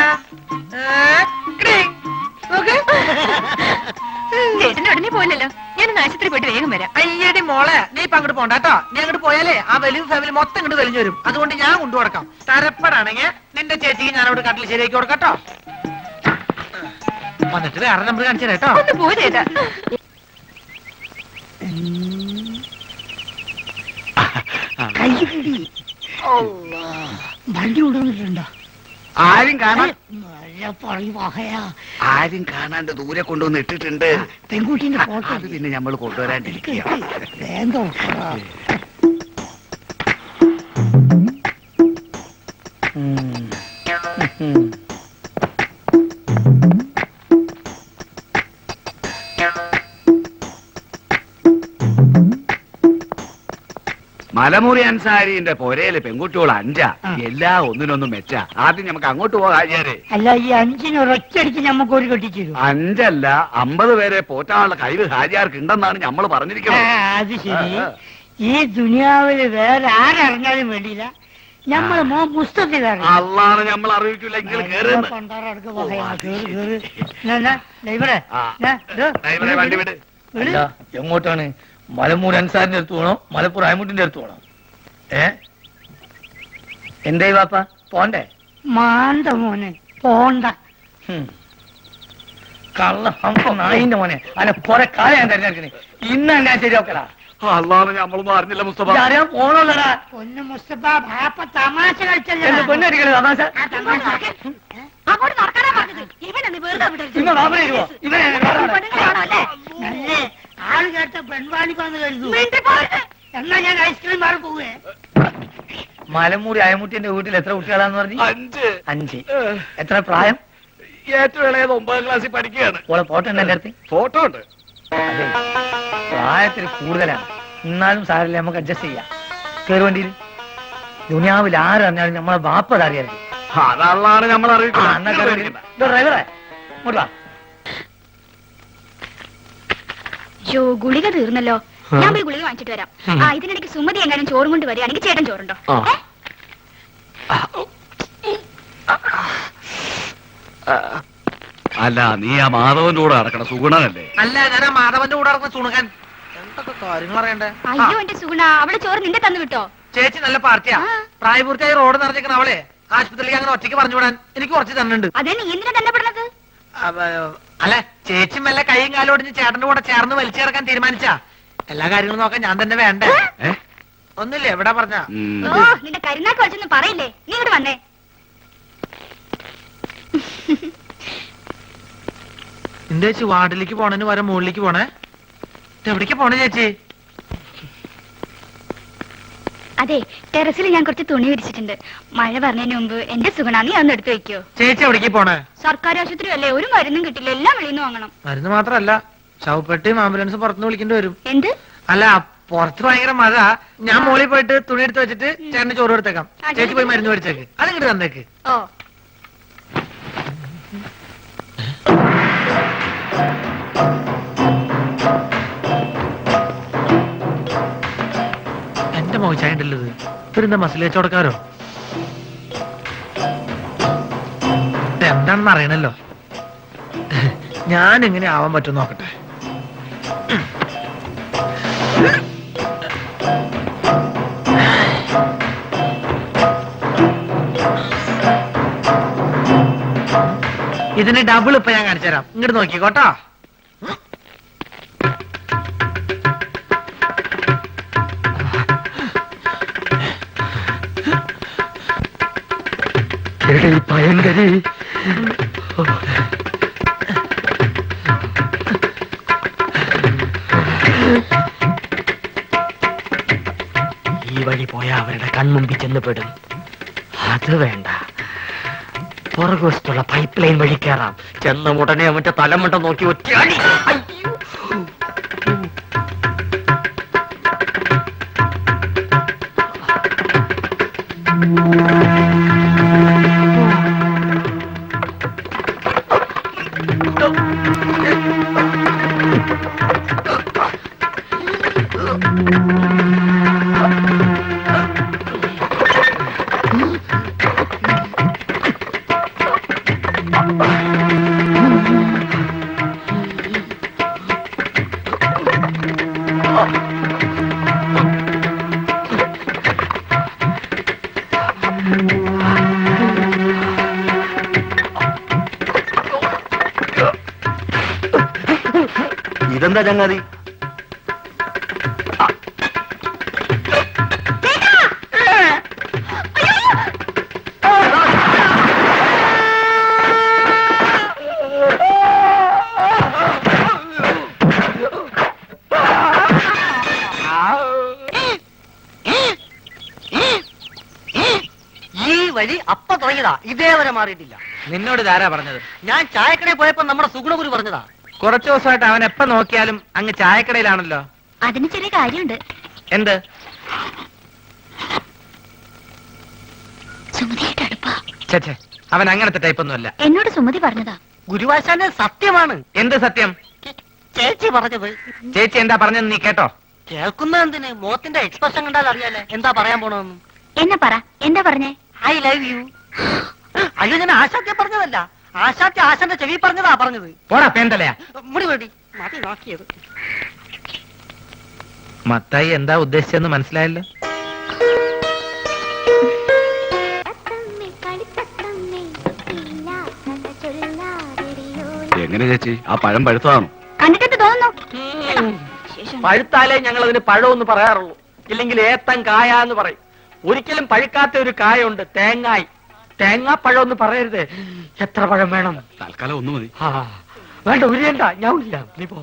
ചേട്ടന്റെ ഉടനെ പോയില്ലല്ലോ. ഞാൻ ആശുപത്രി പോയിട്ട് വേഗം വരാം. അയ്യടി മോളെ, നീ ഇപ്പൊ അങ്ങോട്ട് പോണ്ട കേട്ടോ. നീ അങ്ങോട്ട് പോയാലേ ആ വലിയ ഫാമിലി മൊത്തം ഇങ്ങോട്ട് വലിഞ്ഞു വരും. അതുകൊണ്ട് ഞാൻ കൊണ്ടു കൊടുക്കാം. തരപ്പെടാണെങ്കിൽ നിന്റെ ചേച്ചിക്ക് ഞാൻ അവിടെ കട്ടിൽ ശരിയാക്കി കൊടുക്കട്ടോ. വന്നിട്ട് വേറെ നമ്പർ കാണിച്ചു തരാം കേട്ടോ. ഒന്ന് പോ ചേട്ടാ. കൈപിടി. വണ്ടി കൊണ്ടുവന്നിട്ടുണ്ടോ? ആരും കാണാൻ ആരും കാണാണ്ട് ദൂരെ കൊണ്ടുവന്ന് ഇട്ടിട്ടുണ്ട്. പെൺകുട്ടീന്റെ ഫോട്ടോ അത് പിന്നെ നമ്മൾ കൊണ്ടുവരാണ്ടിരിക്കുക. എന്തോ മലമുറി അൻസാരിന്റെ പൊരയില് പെൺകുട്ടികൾ 5. എല്ലാം ഒന്നിനൊന്നും മെച്ച. ആദ്യം നമുക്ക് അങ്ങോട്ട് പോകാം. അല്ല, ഈ 5 ഒരൊറ്റടിക്ക് നമുക്ക് ഒരു കെട്ടിച്ചു. 5 അല്ല 50 പേരെ പോറ്റാനുള്ള കഴിവ് ഹാജിയാർക്ക് ഉണ്ടെന്നാണ് നമ്മൾ പറഞ്ഞിരിക്കുന്നത്. അത് ശരി. ഈ ദുനിയാവില് വേറെ ആരറിഞ്ഞാലും വേണ്ടിയില്ല. നമ്മള് മോ പുസ്തകത്തിലാണ്. അള്ളാണ് നമ്മൾ അറിയിക്കില്ല. വണ്ടി വിട്. എങ്ങോട്ടാണ്? മലമൂർ അൻസാരിന്റെ അടുത്ത് പോണോ മലപ്പുറം അയമുട്ടിന്റെ അടുത്ത് പോണോ? എന്തേ വാപ്പ പോണ്ടേ? മാണ്ട മോനെ പോണ്ട. കള്ള നായിന്റെ മോനെ അല്ല കൊറേ കാലം ഞാൻ തിരഞ്ഞെടുക്കണേ. ഇന്ന് ഞാൻ ശരിയാക്കടാ. അള്ളാണ് നമ്മളൊന്നും അറിഞ്ഞില്ല മുസ്തഫ. അറിയാൻ പോണോല്ലടാ. പൊന്നു മുസ്തഫ ബാപ്പ തമാശ കളിച്ചല്ലേ. എന്റെ പൊന്നടിക്കണേ തമാശ. അങ്ങോട്ട് നടക്കാനാ പറഞ്ഞത്. ഇവനെന്ന് വെറുതെ വിടരുത്. ഇവൻ വാപ്പനെ ഇരുവോ? ഇവനെ പെണ്ണുങ്ങളാണല്ലേ? നല്ലേ ആള് കേട്ട പെൺവാണിക്കാന്ന് കരുതു. മിണ്ടി പോകരുത്. എന്നാ ഞാൻ ഐസ്ക്രീം മാറി പോവേ. മലമൂടി അയമുട്ടിന്റെ വീട്ടിൽ എത്ര കുട്ടികളാന്ന് പറഞ്ഞു? 5. 5. എത്ര പ്രായം? ഏറ്റവും ഇളയത് 9ാം ക്ലാസ്സിൽ പഠിക്കുകയാണ്. ഓളെ ഫോട്ടോ ഉണ്ട് എന്റെ അടുത്ത്. ഫോട്ടോ ഉണ്ട്. അതെ പ്രായത്തിൽ കൂടുതലാണ്. എന്നാലും സാരല്ലേ, നമുക്ക് അഡ്ജസ്റ്റ് ചെയ്യാം. കയറി വണ്ടിയിൽ. ദുനിയാവിൽ ആരറിഞ്ഞാലും നമ്മളെ ബാപ്പത് അറിയരുത്. അതള്ളാണ് നമ്മൾ അറിയിക്കുന്നത്. ഡ്രൈവറെ ഇങ്ങോട്ട് വാ. ഗുളിക തീർന്നല്ലോ. ഞാൻ പോയി ഗുളിക വാങ്ങിച്ചിട്ട് വരാം. ഇതിനിടയ്ക്ക് സുമതി എങ്ങാനും ചോറും കൊണ്ട് വരികയാണെങ്കിൽ ചേട്ടൻ ചോറുണ്ടോ? അല്ല, നീ ആ മാധവന്റെ കൂടെ നടക്കണ സുഗുണനല്ലേ? അല്ല, ഞാൻ ആ മാധവന്റെ കൂടെ നടക്കുന്ന സുണുകൻ. എന്തൊക്കെ കാര്യങ്ങൾ അറിയണ്ടേ? അയ്യോ എന്റെ സുഗുണ, അവളെ ചോറ് നിന്റെ തന്നു വിട്ടോ? ചേച്ചി നല്ല പാർട്ടിയാ. പ്രായപൂർത്തിയായി റോഡ് നിറഞ്ഞേക്കണ അവളെ ആശുപത്രിയിലേക്ക് അങ്ങനെ ഒറ്റയ്ക്ക് പറഞ്ഞു വിടാൻ എനിക്ക് കുറച്ച് തന്നുണ്ട്. അതെ, നീ എന്തിനാ തന്നെ പെടുന്നത്? അല്ല, ചേച്ചി മെല്ലെ കൈയും കാലും ഒടിഞ്ഞ് ചേട്ടന്റെ കൂടെ ചേർന്ന് വലിച്ചേർക്കാൻ തീരുമാനിച്ചാ എല്ലാ കാര്യങ്ങളും നോക്കാൻ ഞാൻ തന്നെ വേണ്ടേ? ഒന്നുമില്ല, എവിടെ പറഞ്ഞ ഓ, നിന്റെ കരുനാക്ക് വലിച്ചൊന്നും പറയില്ലേ. നീ ഇവിടെ വന്നേ. എന്റെ ചേച്ചി വാർഡിലേക്ക് പോണേന് വരെ മുകളിലേക്ക് പോണേ. എവിടേക്ക് പോണേ ചേച്ചി? അതെ, ടെറസിൽ ഞാൻ കുറച്ച് തുണി വിരിച്ചിട്ടുണ്ട്. മഴ പറഞ്ഞതിന് മുമ്പ് എന്റെ സുഗുണ നീ അതൊന്ന് എടുത്തു വെക്കോ. ചേച്ചി എവിടേക്ക് പോണേ? സർക്കാർ ആശുപത്രി അല്ലേ, ഒരു മരുന്നും കിട്ടില്ല, എല്ലാം വെളിയിൽ നിന്ന് വാങ്ങണം. മരുന്ന് മാത്രല്ല, ശവപ്പെട്ടിയും ആംബുലൻസ് പുറത്തുനിന്ന് വിളിക്കേണ്ടി വരും. എന്ത്? അല്ല, പുറത്ത് ഭയങ്കര മഴ. ഞാൻ മോളിൽ പോയിട്ട് തുണി എടുത്ത് വെച്ചിട്ട് ചേട്ടന് ചോറ് എടുത്തേക്കാം. ചേച്ചി പോയി മരുന്ന് മേടിച്ചേക്ക്. അതിങ്ങോട്ട് തന്നേക്ക്. ഓ, എന്റെ മോശായ ഉണ്ടല്ലോ ഇത്. ഇവരെന്താ മസിൽ വെച്ചോടക്കാരോ? എന്താണെന്ന് അറിയണല്ലോ. ഞാൻ എങ്ങനെ ആവാൻ പറ്റും നോക്കട്ടെ. ഇതിന് ഡബിൾ ഇപ്പൊ ഞാൻ കാണിച്ചു തരാം. ഇങ്ങോട്ട് നോക്കിക്കോട്ടോ. ഭയങ്കര ഈ വഴി പോയാ അവരുടെ കൺമുമ്പിൽ ചെന്ന് പെടും. അത് വേണ്ട. വഴി കയറാം. ചെന്ന ഉടനെ അവന്റെ തലമുണ്ട നോക്കി ഒറ്റയാടി. അയ്യോ. ഇതെന്താ ചങ്ങാതി? ഈ വഴി അപ്പ തുടങ്ങിയതാ, ഇതേവരെ മാറിയിട്ടില്ല. നിന്നോട് ഇതാരാ പറഞ്ഞത്? ഞാൻ ചായക്കടയിൽ പോയപ്പോ നമ്മുടെ സുഗുണഗുരു പറഞ്ഞതാ. കുറച്ചു ദിവസമായിട്ട് അവൻ എപ്പ നോക്കിയാലും അങ്ങ് ചായക്കടയിലാണല്ലോ. അതിന് ചെറിയ കാര്യമുണ്ട്. എന്ത്? സുമതിയായിട്ട് അടുപ്പാ. ചേച്ചേ, അവൻ അങ്ങനത്തെ ടൈപ്പൊന്നുമല്ല. എന്നോട് സുമതി പറഞ്ഞതാ. ഗുരുവാശാന്റെ സത്യമാണ്. എന്ത് സത്യം? ചേച്ചി പറഞ്ഞത്. ചേച്ചി എന്താ പറഞ്ഞത് നീ കേട്ടോ? കേൾക്കുന്ന എന്തിന്? മുഖത്തിന്റെ എക്സ്പ്രഷൻ കണ്ടാൽ അറിയാലേ എന്താ പറയാൻ പോണെന്ന്. എന്നെ പറ, എന്താ പറഞ്ഞേ? I love you. അയ്യോ, ഞാൻ ആശാത്യ പറഞ്ഞതല്ല. ആശാത്യ ആശാന്റെ ചെവി പറഞ്ഞതാ പറഞ്ഞത്. പോടാ പേന്തലയാ. മുടി വേണ്ടി മതി നോക്കിയത്. മത്തായി എന്താ ഉദ്ദേശിച്ചെന്ന് മനസ്സിലായല്ലോ. എങ്ങനെ ചേച്ചി, ആ പഴം പഴുത്തതാണോ? കണ്ടിട്ട് തോന്നുന്നു. പഴുത്താലേ ഞങ്ങൾ അതിന് പഴമെന്ന് പറയാറുള്ളൂ. ഇല്ലെങ്കിൽ ഏത്തൻ കായ എന്ന് പറയും. ഒരിക്കലും പഴുക്കാത്ത ഒരു കായുണ്ട്, തേങ്ങായി. തേങ്ങാപ്പഴം എന്ന് പറയരുത്. എത്ര പഴം വേണം? തൽക്കാലം ഒന്ന് മതി. ആ വേണ്ട, ഉരിയണ്ട, ഞാൻ ഇല്ല, നീ പോ.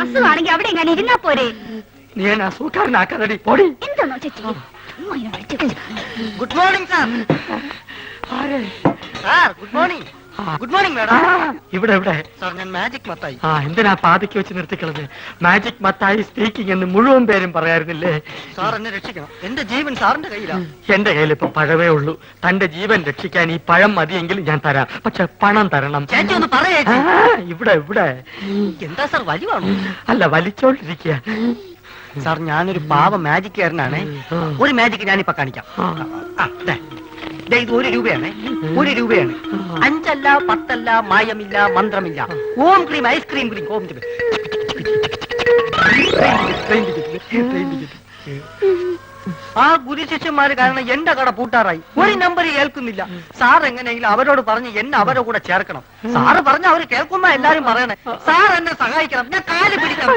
അസുഖാണെങ്കിൽ അവിടെ എങ്ങനെ ഇരുന്നാ പോരെ? നീ എന്നെ അസുഖക്കാരനാക്കാതടി, പൊടി. എന്താണോ ചേച്ചി? Good morning sir. ആരെ? Sir good morning. Good morning madam. ഇവിടെ ഇവിടെ. സാർ ഞാൻ മാജിക് മത്തായി. ആ എന്തിനാ പാതിക്ക് വെച്ച് നിർത്തിക്കളത്? മാജിക് മത്തായി സ്പീക്കിംഗ് എന്ന് മുഴുവൻ പേരും പറയാറുന്നില്ലേ? സാർ എന്നെ രക്ഷിക്കണം. എന്റെ ജീവൻ സാറിന്റെ കയ്യിലാണ്. എന്റെ കയ്യിൽ ഇപ്പൊ പഴമേ ഉള്ളൂ. തന്റെ ജീവൻ രക്ഷിക്കാൻ ഈ പഴം മതിയെങ്കിൽ ഞാൻ തരാം. പക്ഷെ പണം തരണം. ചേച്ചി ഒന്ന് പറയേ. ഇവിടെ ഇവിടെ. എന്താ സാർ വലിവാണോ? അല്ല, വലിച്ചോണ്ടിരിക്കുക. സാർ ഞാനൊരു പാവ മാജിക്കാരനാണ്. ഒരു മാജിക് ഞാനിപ്പോ കാണിക്കാം. ഇത് 1 രൂപയാണ്. 1 രൂപയാണ്. 5 അല്ല 10 അല്ല, മായമില്ല, മന്ത്രമില്ല. ഓം ക്രീം ഐസ്ക്രീം ക്രീം. ഓം ക്രീം. ആ ഗുരുശിഷ്യന്മാര് കാരണം എന്റെ കട പൂട്ടാറായി. ഒരു നമ്പർ കേൾക്കുന്നില്ല. സാർ എങ്ങനെയെങ്കിലും അവരോട് പറഞ്ഞ് എന്നെ അവരുടെ കൂടെ ചേർക്കണം. സാറ് പറഞ്ഞ അവര് കേൾക്കുന്ന എല്ലാരും പറയണേ. സാർ എന്നെ സഹായിക്കണം. ഞാൻ കാല് പിടിക്കണം.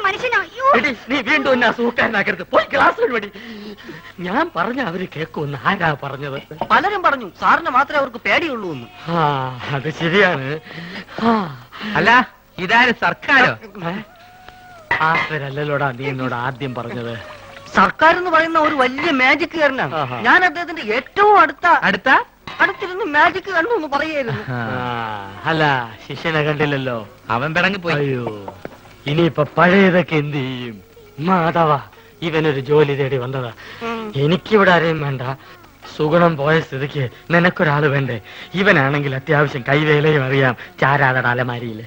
മനുഷ്യനാ. നീ വീണ്ടും എന്നെ അസുഖക്കാരനാക്കരുത്. പോയി ക്ലാസ് വഴി. ഞാൻ പറഞ്ഞ അവര് കേൾക്കുമെന്ന് ആരാ പറഞ്ഞത്? പലരും പറഞ്ഞു സാറിന് മാത്രമേ അവർക്ക് പേടിയുള്ളൂ എന്ന്. ആ അത് ശരിയാണ്. അല്ല, ഇതാര് സർക്കാരോ? ആ പേരല്ലോടാ നീ എന്നോട് ആദ്യം പറഞ്ഞത്. സർക്കാർ എന്ന് പറയുന്ന ഒരു വലിയ മാജിക്കുകാരനാണ്. ആഹാ. ഞാൻ അദ്ദേഹത്തിന്റെ ഏറ്റവും അടുത്ത അടുത്തിരുന്ന് മാജിക് കണ്ടു എന്ന് പറയായിരുന്നു. അല്ല, ശിഷ്യനെ കണ്ടില്ലല്ലോ. അവൻ പിറങ്ങിപ്പോയി. അയ്യോ, ഇനിയിപ്പൊ പഴയതൊക്കെ എന്ത് ചെയ്യും? മാധവ, ഇവനൊരു ജോലി തേടി വന്നതാ. എനിക്കിവിടെ ആരെയും വേണ്ട. സുഗുണം പോയ സ്ഥിതിക്ക് നിനക്കൊരാള് വേണ്ടേ? ഇവനാണെങ്കിൽ അത്യാവശ്യം കൈവേലയും അറിയാം. ചാരാതട അലമാരിയില്.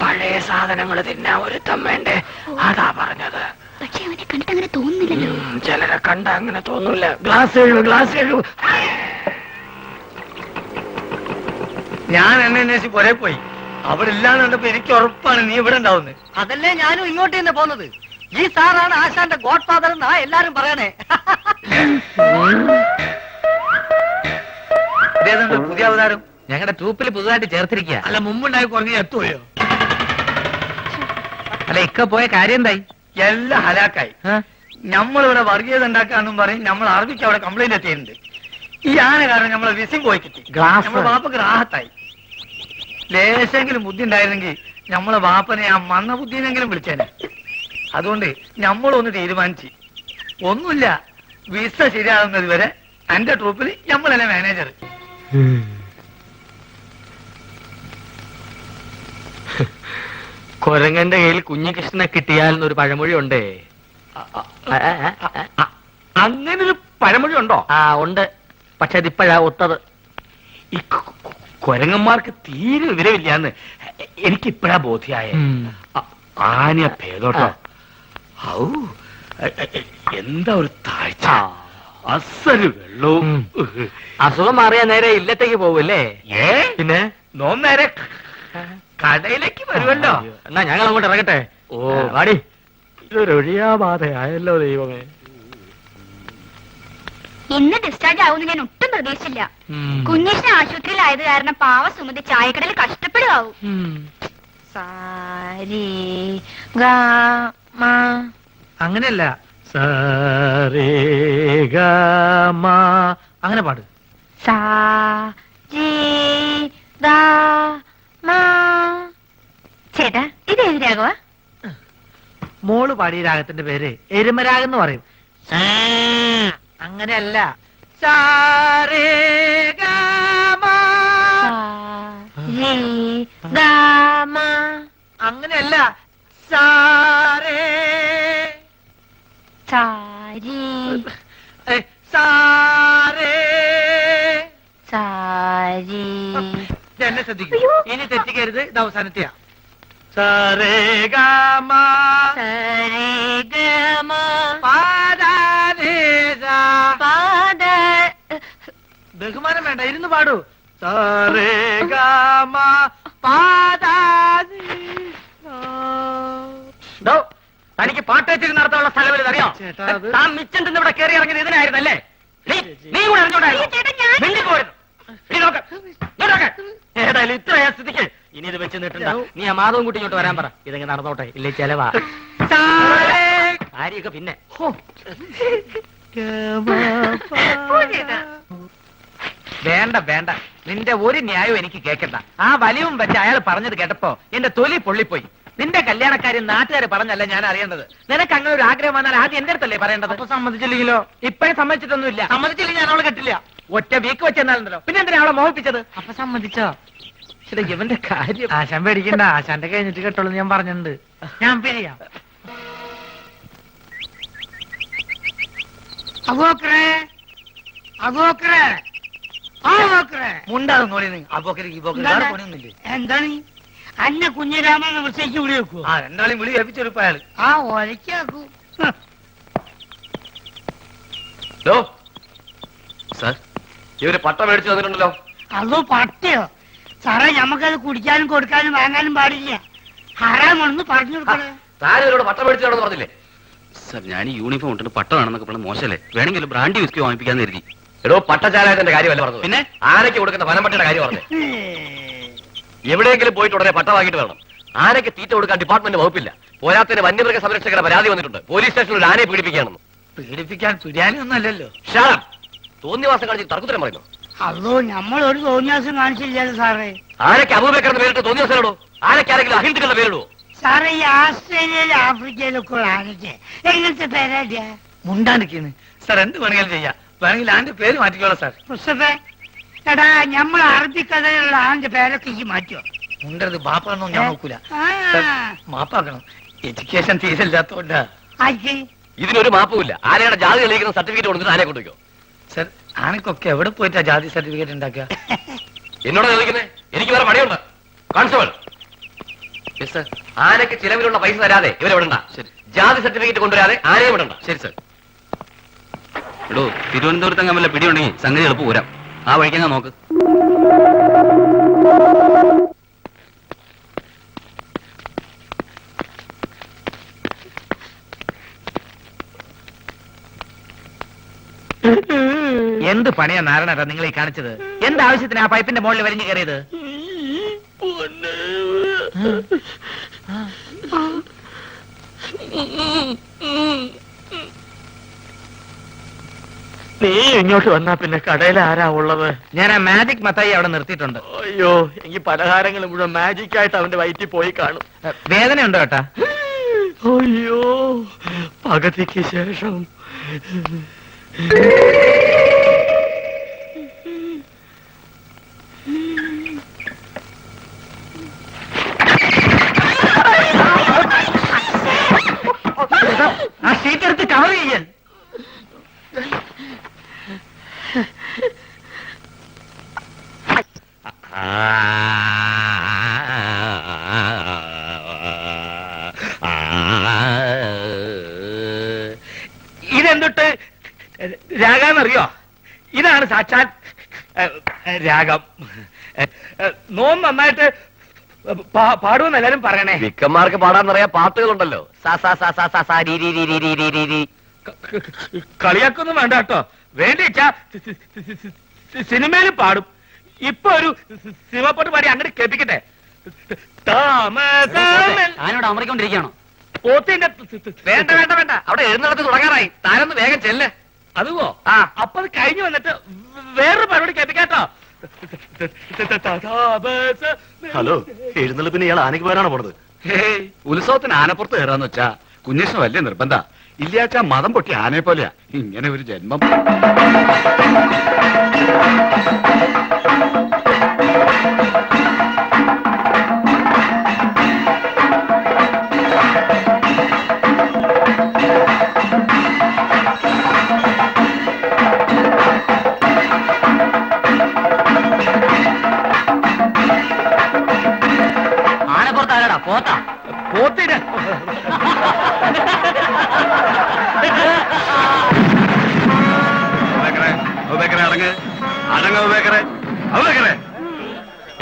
പഴയ സാധനങ്ങൾ തിന്നാൻ ഒരുത്തം വേണ്ടേ? അതാ പറഞ്ഞത്. പക്ഷെ അവനെ കണ്ടിട്ട് അങ്ങനെ തോന്നുന്നില്ലല്ലോ. ചിലരെ കണ്ട അങ്ങനെ തോന്നൂല. ഗ്ലാസ് എഴുതു. ഞാൻ എന്നെ അന്വേഷിച്ച് പുറേ പോയി. അവിടെ ഇല്ലാന്ന് കണ്ടപ്പോ എനിക്ക് ഉറപ്പാണ് നീ ഇവിടെ ഉണ്ടാവുന്നത്. അതല്ലേ ഞാനും ഇങ്ങോട്ട് തന്നെ പോന്നത്. ഈ സാറാണ് ആശാന്റെ ഗോഡ് ഫാദർ എന്നാ എല്ലാരും പറയണേ. ഇതേതുണ്ട് പുതിയ അവതാരം? ഞങ്ങളുടെ ട്രൂപ്പിൽ പുതുതായിട്ട് ചേർത്തിരിക്കുക. അല്ല, മുമ്പുണ്ടായി കുറഞ്ഞ എത്തുകയോ? അല്ല, ഇക്ക പോയ കാര്യം എന്തായി? എല്ലാം ഹലാക്കായി. നമ്മളിവിടെ വർഗീയത ഉണ്ടാക്കാന്നും പറയും. നമ്മൾ അറബിക്ക് അവിടെ കംപ്ലൈന്റ് എത്തിയിട്ടുണ്ട്. ഈ ആന കാരണം നമ്മളെ വിസിം പോയി കിട്ടി. നമ്മളെ ബാപ്പക്ക് റാഹത്തായി. ലേശെങ്കിലും ബുദ്ധി ഉണ്ടായിരുന്നെങ്കിൽ നമ്മളെ ബാപ്പനെ ആ മന്ന ബുദ്ധിനെങ്കിലും വിളിച്ചേനെ. അതുകൊണ്ട് നമ്മളൊന്ന് തീരുമാനിച്ചു, ഒന്നുമില്ല, വിസ ശരിയാകുന്നത് വരെ എന്റെ ട്രൂപ്പിൽ നമ്മളല്ലേ മാനേജർ. കൊരങ്ങന്റെ കയ്യിൽ കുഞ്ഞികൃഷ്ണനെ കിട്ടിയാൽ എന്നൊരു പഴമൊഴി ഉണ്ടേ. അങ്ങനൊരു പഴമൊഴി ഉണ്ടോ? ആ ഉണ്ട്, പക്ഷെ അതിപ്പോഴാ ഒത്തത്. ഈ കൊരങ്ങന്മാർക്ക് തീരെ വിവരമില്ലാന്ന് എനിക്കിപ്പോഴാ ബോധ്യായ. ആന ഭേദോട്ടോ. ഔ, എന്താ ഒരു താഴ്ച, അസല് വെള്ളവും. അസുഖം മാറിയാ നേരെ ഇല്ലത്തേക്ക് പോവല്ലേ? പിന്നെ നേരെ കടയിലേക്ക് വരുമല്ലോ. എന്നാ ഞങ്ങൾ അങ്ങോട്ട് ഇറങ്ങട്ടെ. ഓ വാടി, ഇതൊരു ഒഴിയാബാധയായല്ലോ ദൈവമേ. ഇന്ന് ഡിസ്ചാർജ് ആവുമെന്ന് ഞാൻ ഒട്ടും പ്രതീക്ഷിച്ചില്ല. കുഞ്ഞിഷ്ണ ആശുപത്രിയിലായത് കാരണം പാവ സുമതി ചായക്കടയിൽ കഷ്ടപ്പെടുകയാവും. അങ്ങനെയല്ല, അങ്ങനെ പാട്. ചേട്ടാ ഇത് ഏത് രാഘവ? മോള് പാടിയ രാഗത്തിന്റെ പേര് എരുമരാഗം എന്ന് പറയും. അങ്ങനെയല്ല, അങ്ങനെയല്ല, എന്നെ ശ്രദ്ധിക്കൂ, ഇനി തെറ്റിക്കരുത്. ഇത് അവസാനത്തെയാ. ബഹുമാനം വേണ്ട, ഇരുന്ന് പാടൂ. തനിക്ക് പാട്ടേച്ചിരി നടത്താനുള്ള സ്ഥലം അറിയാം. ചേട്ടാ, അത് താൻ മിച്ചം തിന്ന് ഇവിടെ കയറി ഇറങ്ങിയത് ഇതിനായിരുന്നല്ലേ? നീ കൂടെ അറിഞ്ഞോണ്ടായിരുന്നു. ഏതായാലും ഇത്രയാ സ്ഥിതിക്ക് ഇനി ഇത് വെച്ച് നിട്ടണ്ട. നീ ആ മാധവൻ കുട്ടി ഇങ്ങോട്ട് വരാൻ പറ. ഇതെങ്ങനെ നടന്നോട്ടെ, ഇല്ലേ ചെലവാ. ആരെയൊക്കെ പിന്നെ വേണ്ട വേണ്ട, നിന്റെ ഒരു ന്യായവും എനിക്ക് കേൾക്കണ്ട. ആ വലിവും വെച്ച് അയാൾ പറഞ്ഞത് കേട്ടപ്പോ എന്റെ തൊലി പൊള്ളിപ്പോയി. നിന്റെ കല്യാണക്കാര്യം നാട്ടുകാർ പറഞ്ഞല്ല ഞാൻ അറിയേണ്ടത്. നിനക്ക് അങ്ങനെ ഒരു ആഗ്രഹം വന്നാൽ ആദ്യം എന്റെ അടുത്തല്ലേ പറയേണ്ടത്? അപ്പൊ സമ്മതിച്ചില്ലെങ്കിലോ? ഇപ്പഴും സമ്മതിച്ചിട്ടൊന്നുമില്ല. സമ്മതിച്ചില്ലെങ്കിൽ ഞാൻ അവളെ കെട്ടില്ല. ഒറ്റ വീക്ക് വെച്ചെന്നാലുണ്ടല്ലോ. പിന്നെ എന്തിനാ അവളെ മോഹിപ്പിച്ചത്? അപ്പൊ സമ്മതിച്ചോ? ഇവന്റെ കാര്യം. ആശാൻ പേടിക്കണ്ട, ആശാന്റെ കഴിഞ്ഞിട്ട് കേട്ടോളൂ ഞാൻ പറഞ്ഞിട്ടുണ്ട്. ഞാൻ പിരിയാം. മുണ്ടാകും നോളി. അപ്പോക്കില്ല എന്താണ് അന്നെ കുഞ്ഞിരാമെന്ന് വിളിച്ചേക്ക് വിളി വെക്കൂ. ആ രണ്ടാളും വിളി ഏൽപ്പിച്ചെടുപ്പ അയാൾ. ആ ഒലക്കാക്കൂ. സാർ, ഇവര് പട്ട മേടിച്ചു തന്നിട്ടുണ്ടല്ലോ. അതോ പട്ടയോ? സാറേ, ഞമ്മക്കത് കുടിക്കാനും കൊടുക്കാനും വാങ്ങാനും പാടില്ല. ഹറാമാണെന്ന് പറഞ്ഞു കൊടുക്കണേ. താരവരോട് പട്ട മേടിച്ചു തരണമെന്ന് പറഞ്ഞില്ലേ? സാർ, ഞാൻ ഈ യൂണിഫോം ഇട്ടിട്ട് പട്ട വേണമെന്നൊക്കെ പറഞ്ഞ മോശമല്ലേ? വേണമെങ്കിൽ ബ്രാൻഡി വിസ്കി വാങ്ങിപ്പിക്കാന്ന് കരുതി. എടോ, പട്ടചാരായത്തിന്റെ കാര്യമല്ല പറഞ്ഞു. പിന്നെ ആനയ്ക്ക് കൊടുക്കുന്ന വനംപട്ടയുടെ കാര്യം പറഞ്ഞു. എവിടെയെങ്കിലും പോയിട്ട് ഉടനെ പട്ട വാങ്ങിയിട്ട് വരണം. ആനയ്ക്ക് തീറ്റ കൊടുക്കാൻ ഡിപ്പാർട്ട്മെന്റ് വകുപ്പില്ല. പോരാത്തതിന് വന്യമൃഗ സംരക്ഷകരുടെ പരാതി വന്നിട്ടുണ്ട്. പോലീസ് സ്റ്റേഷനിൽ ഒരു ആനയെ പീഡിപ്പിക്കുകയാണെന്ന്. പീഡിപ്പിക്കാൻ തുര്യാനൊന്നും അല്ലല്ലോ. തോന്നിവാസം കാണിച്ച് തർക്കുത്തരം പറയുന്നു. അതോ നമ്മളൊരു തോന്നിയാസം കാണിച്ചില്ലല്ലോ സാറേ. ആനയ്ക്ക് അബൂബക്കറിന്റെ പേരിട്ട് തോന്നിവാസനോടോ? ആനയ്ക്ക് ആരെങ്കിലും അഹിന്ദുക്കളുടെ പേരിടുവോ? സാറേ, ഈ ആസ്ട്രേലിയയിലും ആഫ്രിക്കയിലൊക്കെ ഉള്ള ആനയ്ക്ക് എങ്ങനത്തെ പേരാടിയ? മുണ്ടാണ്ടിരിക്കുന്നു സാർ. എന്ത് വേണമെങ്കിലും ചെയ്യാം. വേണമെങ്കിൽ ആന്റെ പേര് മാറ്റിക്കോളാം സാർ. മുസ്തഫേ, എടാ, നമ്മൾ അറബിക്കഥയിലുള്ള ആന്റെ പേരൊക്കെ ഈ മാറ്റോ? മുണ്ടത് ബാപ്പാണെന്നോ ഞാൻ നോക്കൂല. ആ, മാപ്പാക്കണം. എഡ്യൂക്കേഷൻ തീരില്ലാത്തോണ്ടാ. ആയിക്ക്. ഇതിനൊരു മാപ്പുമില്ല. ആനയുടെ ജാതി തെളിയിക്കുന്ന സർട്ടിഫിക്കറ്റ് കൊടുത്തിട്ട് ആനയെ കൊണ്ടുവയ്ക്കോ. സാർ, ആനക്കൊക്കെ എവിടെ പോയിട്ടാ ജാതി സർട്ടിഫിക്കറ്റ് ഉണ്ടാക്കുക? എന്നോട് ചോദിക്കുന്നേ? എനിക്ക് വേറെ പണിയുണ്ട്. കോൺസ്റ്റബിൾ, ആനയ്ക്ക് ചിലവിലുള്ള പൈസ തരാതെ ഇവരെ വിടണ്ട. ശരി. ജാതി സർട്ടിഫിക്കറ്റ് കൊണ്ടുവരാതെ ആനയെ വിടണ്ട. ശരി സാർ. എടോ, തിരുവനന്തപുരത്ത് വല്ല പിടിയുണ്ടെങ്കിൽ സംഗതി എളുപ്പം പോരാം. ആ വഴിക്കങ്ങ നോക്ക്. എന്ത് പണിയാ നാരായണ നിങ്ങൾ ഈ കാണിച്ചത്? എന്താവശ്യത്തിന് ആ പൈപ്പിന്റെ മുകളിൽ വലിഞ്ഞു കയറിയത്? നീ ഇങ്ങോട്ട് വന്നാ പിന്നെ കടയിൽ ആരാ ഉള്ളത്? ഞാൻ ആ മാജിക് മത്തായി അവിടെ നിർത്തിയിട്ടുണ്ട്. അയ്യോ, എങ്കിൽ പലഹാരങ്ങൾ മുഴുവൻ മാജിക് ആയിട്ട് അവന്റെ വയറ്റിൽ പോയി കാണും. വേദനയുണ്ടോ ഏട്ടാ? അയ്യോ, പകുതിക്ക് ശേഷം. ആ ഷീറ്റ് എടുത്ത് കവർ ചെയ്യാൻ. ഇതെന്തൊട്ട് രാഗാന്നറിയോ? ഇതാണ് സാക്ഷാൽ രാഗം. നോം നന്നായിട്ട് പാടുമെന്ന് എല്ലാരും പറയണേ. വിക്കന്മാർക്ക് പാടാന്നറിയാ പാട്ടുകളുണ്ടല്ലോ. കളിയാക്കൊന്നും വേണ്ട കേട്ടോ. വേണ്ടിച്ചാ സിനിമയിൽ പാടും. ഇപ്പൊ ഒരു സിനിമപ്പാട്ട് പാടി അങ്ങനെ കേൾപ്പിക്കട്ടെ. ഞാനിവിടെ അമറിക്കൊണ്ടിരിക്കുകയാണോ? പോത്തിന്റെ വേണ്ട വേണ്ട വേണ്ട, അവിടെ എഴുന്നള്ളത്ത് തുടങ്ങാറായി. താരൊന്ന് വേഗം ചെല്ല്. അതുവോ? അപ്പൊ അത് കഴിഞ്ഞു വന്നിട്ട് വേറൊരു പരിപാടി കേൾപ്പിക്കാട്ടോ. ഹലോ, എഴുന്നള്ളിപ്പിന് ഇയാൾ ആനയ്ക്ക് പോരാണോ പോണത്? ഉത്സവത്തിന് ആനപ്പുറത്ത് കയറാന്ന് വെച്ചാ കുഞ്ഞേഷന് വലിയ നിർബന്ധ. ഇല്ലാച്ചാ മതം പൊട്ടി ആനയെ പോലെയാ. ഇങ്ങനെ ഒരു ജന്മം. ആനപ്പുറത്ത് ആരാടാ? പോത്താ? പോത്തിന്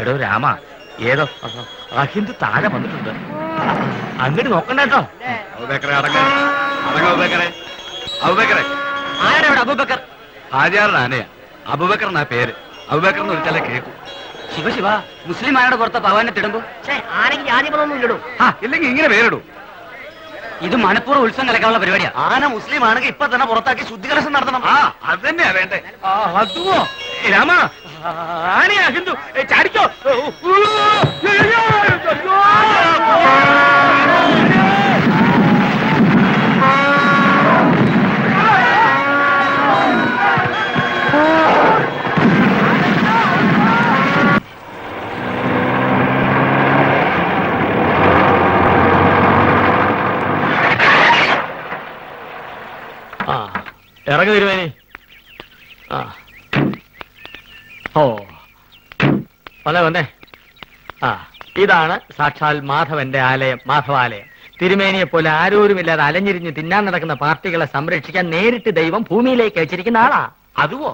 എടോ രാമ, ഏതോ അഹിന്ദു താഴെ വന്നിട്ടുണ്ട്. അങ്ങോട്ട് നോക്കണ്ട കേട്ടോ. ആരാടാ ഇവിടെ? അബൂബക്കർ. ഹാജിയാറുടെ ആനയാ. അബൂബക്കർ എന്നാ പേര്. അബൂബക്കർ എന്ന് വിളിച്ചാലേ കേൾക്കൂ. ശിവ ശിവ, മുസ്ലിം ആനയുടെ പുറത്ത് ഭഗവാനെ തിടുമ്പോ ആനയ്ക്ക് ജാതികളൊന്നും ഇല്ലടോ. ഇല്ലെങ്കിൽ ഇങ്ങനെ പേരിടൂ. ഇത് മനഃപൂർവ്വം ഉത്സവം കലക്കാനുള്ള പരിപാടിയാ. ആന മുസ്ലിം ആണെങ്കിൽ ഇപ്പൊ തന്നെ പുറത്താക്കി ശുദ്ധികലശം നടത്തണം. അത് തന്നെയാ വേണ്ടേ. അതുവോ? രാമ, ആനയാ ഹിന്ദു. ചാടിക്കോ. ഇറങ്ങി വരുവേനി. ഓ, വന്നേ. ഇതാണ് സാക്ഷാൽ മാധവന്റെ ആലയം, മാധവാലയം. തിരുമേനിയെ പോലെ ആരോരുമില്ലാതെ അലഞ്ഞിരിഞ്ഞ് തിന്നാൻ നടക്കുന്ന പാർട്ടികളെ സംരക്ഷിക്കാൻ നേരിട്ട് ദൈവം ഭൂമിയിലേക്ക് അയച്ചിരിക്കുന്ന ആളാ. അതുവോ?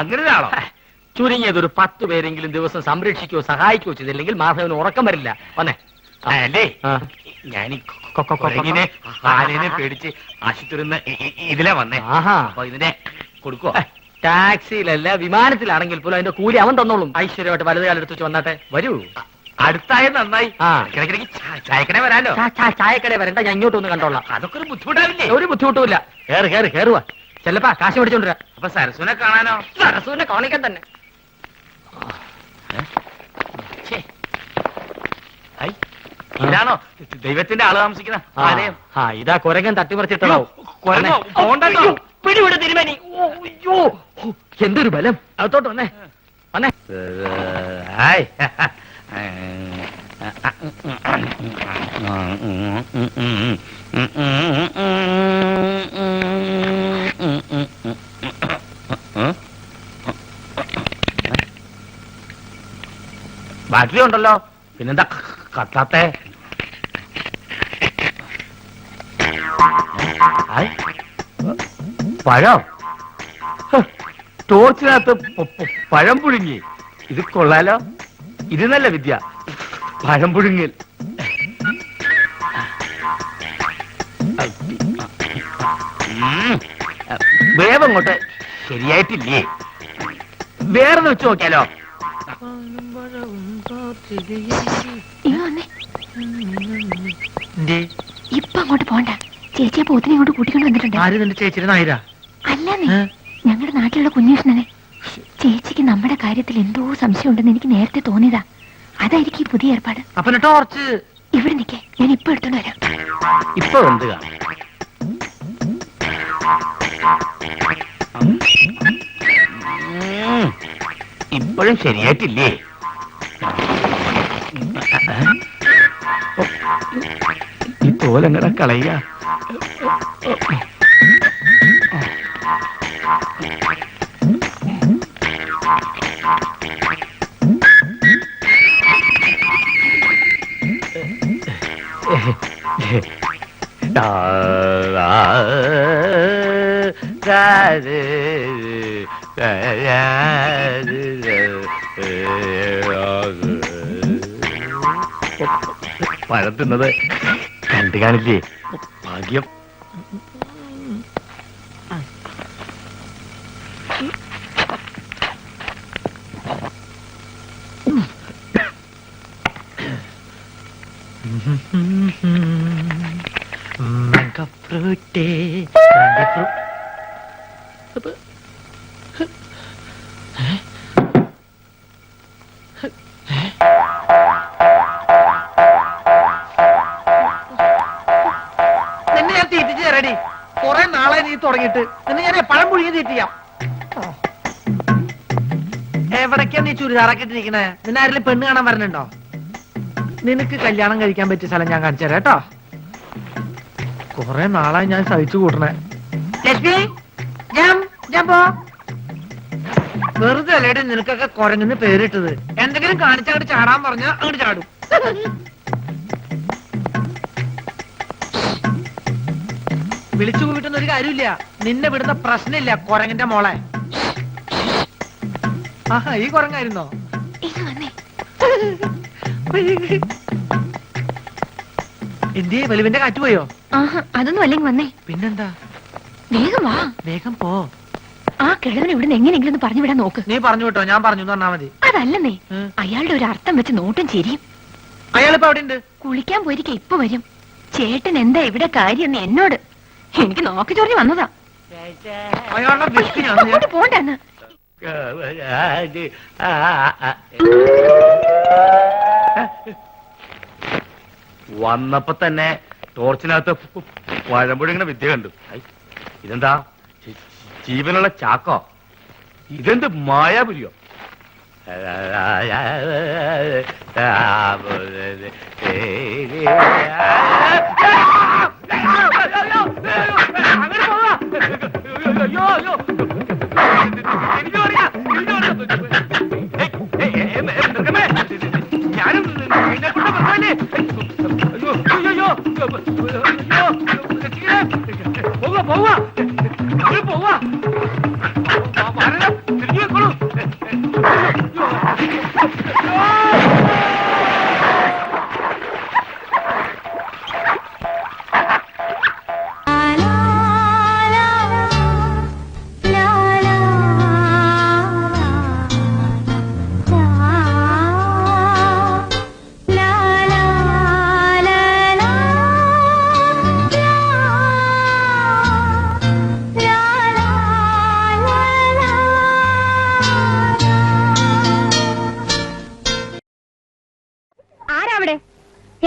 അങ്ങനെ ഒരാളോ? ചുരുങ്ങിയത് ഒരു 10 പേരെങ്കിലും ദിവസം സംരക്ഷിക്കുകയോ സഹായിക്കുകയോ ചെയ്തില്ലെങ്കിൽ മാധവന് ഉറക്കം വരില്ല. വന്നേ. അല്ലേ, ഞാൻ ആനേനെ പേടിച്ച് ആശുപത്രി ഇതിലെ വന്നേ. അപ്പൊ ഇതിനെ കൊടുക്കോ? ടാക്സിയിലല്ല, വിമാനത്തിലാണെങ്കിൽ പോലും അതിന്റെ കൂലി അവൻ തന്നോളും. ഐശ്വര്യമായിട്ട് വലത് കാലം എടുത്ത് വെച്ച് വന്നാട്ടെ. വരൂ. അടുത്തായ നന്നായി. ചായക്കട വരാലോ? ചായക്കട വരണ്ട, ഞാൻ ഇങ്ങോട്ട് ഒന്ന് കണ്ടോളാം. അതൊക്കെ ഒരു ബുദ്ധിമുട്ടാവില്ലേ? ഒരു ബുദ്ധിമുട്ടുമില്ല. കേറുവാ. ചെല്ലപ്പാ, കാശ് മേടിച്ചോണ്ടിരാ. അപ്പൊ സരസുനെ കാണാനോ? സരസുവിനെ കാണിക്കാൻ തന്നെ. ഇതാണോ ദൈവത്തിന്റെ ആള് താമസിക്കുന്ന ആലയം? ഇതാ കുരങ്ങൻ തട്ടിമറിച്ചിട്ടുണ്ടാവും. പിടിവിടെ തിരുമേനി. എന്തൊരു ബലം. അകത്തോട്ട് വന്നേ. ബാറ്ററി ഉണ്ടല്ലോ, പിന്നെന്താ കത്താത്തെ? പഴം ടോർച്ചിനകത്ത് പഴം പുഴുങ്ങി. ഇത് കൊള്ളാലോ. ഇത് നല്ല വിദ്യ, പഴം പുഴുങ്ങൽ. വേവങ്ങോട്ട് ശരിയായിട്ടില്ലേ? വേറെ വെച്ച് നോക്കിയാലോ? ഇപ്പൊ അങ്ങോട്ട് പോണ്ട. ചേച്ചിയെ പോത്തിനെ ഇങ്ങോട്ട് കൂട്ടിക്കൊണ്ട് വന്നിട്ടുണ്ട്. ആര് നിന്റെ ചേച്ചിയുടെ നായരാ? അല്ല നീ ഞങ്ങളുടെ നാട്ടിലുള്ള കുഞ്ഞുഷ്ണനെ. ചേച്ചിക്ക് നമ്മുടെ കാര്യത്തിൽ എന്തോ സംശയം ഉണ്ടെന്ന് എനിക്ക് നേരത്തെ തോന്നിയതാ. അതായിരിക്കും ഈ പുതിയ ഏർപ്പാട്. അപ്പൊ ടോർച്ച് ഇവിടെ നിൽക്കേ, ഞാൻ ഇപ്പൊ എടുത്തോണ്ട് വരാം. ഇപ്പൊ എന്ത് കാണും? ഇപ്പോഴും ശരിയായിട്ടില്ലേ? ഈ തോലങ്ങടെ കളയുക. പഴം തിന്നത് കണ്ടു കാണില്ലേ? ഭാഗ്യം. നിന്നെ ഞാൻ തീറ്റിച്ച് തരടി. കുറെ നാളെ നീ തുടങ്ങിയിട്ട് നിന്നെ ഞാൻ പഴം പുഴുങ്ങി തീറ്റിയാം. എവിടേക്കാ നീ ചുരിദാറൊക്കെ ഇട്ടിരിക്കണേ? നിന്നെ ആരെങ്കിലും പെണ്ണ് കാണാൻ വരണുണ്ടോ? നിനക്ക് കല്യാണം കഴിക്കാൻ പറ്റിയ സ്ഥലം ഞാൻ കാണിച്ചു തരാം കേട്ടോ. കുറെ നാളായി ഞാൻ സഹിച്ചു കൂട്ടണേ. ലക്ഷ്മി, ഞാൻ പോ. വെറുതെ അല്ലേടി നിനക്കൊക്കെ കുരങ്ങുന്ന പേരിട്ടത്. എന്തെങ്കിലും കാണിച്ചങ്ങോട്ട് ചാടാൻ പറഞ്ഞാ അങ്ങോട്ട് ചാടും. വിളിച്ചു കൂട്ടുന്ന ഒരു കാര്യമില്ല. നിന്നെ വിടുന്ന പ്രശ്നമില്ല കുരങ്ങിന്റെ മോളെ. ആഹാ, ഈ കുരങ്ങായിരുന്നോ? എന്തിയെ വലുവിന്റെ കാറ്റ് പോയോ? അതൊന്നും അല്ലെങ്കിൽ വന്നേ. പിന്നെന്താ? വേഗം വാ. വേഗം പോ. ആ കിഴവനെ ഇവിടുന്ന് എങ്ങനെയെങ്കിലും ഒന്ന് പറഞ്ഞു വിടാൻ നോക്ക്. നീ പറഞ്ഞു വിട്ടോ, ഞാൻ പറഞ്ഞു പറഞ്ഞാ മതി. അതല്ലെന്നേ, അയാളുടെ ഒരു അർത്ഥം വെച്ച് നോട്ടും ചിരിയും. അയാളിപ്പോ അവിടെ ഉണ്ട്. കുളിക്കാൻ പോയിരിക്ക ഇപ്പൊ വരും. ചേട്ടൻ എന്താ ഇവിടെ കാര്യം എന്നോട് എനിക്ക് നോക്കി ചൊറിഞ്ഞു വന്നതാ. അയാളുടെ അങ്ങോട്ട് പോണ്ടെന്ന്. വന്നപ്പോ തന്നെ ടോർച്ചിനകത്ത് പഴമ്പൊഴിങ്ങനെ വിദ്യ കണ്ടു. ഇതെന്താ ജീവനുള്ള ചാക്കോ? ഇതെന്ത് മായാപുരിയോ? ഞാനും പോവാ തിരിഞ്ഞു വെക്കോളൂ.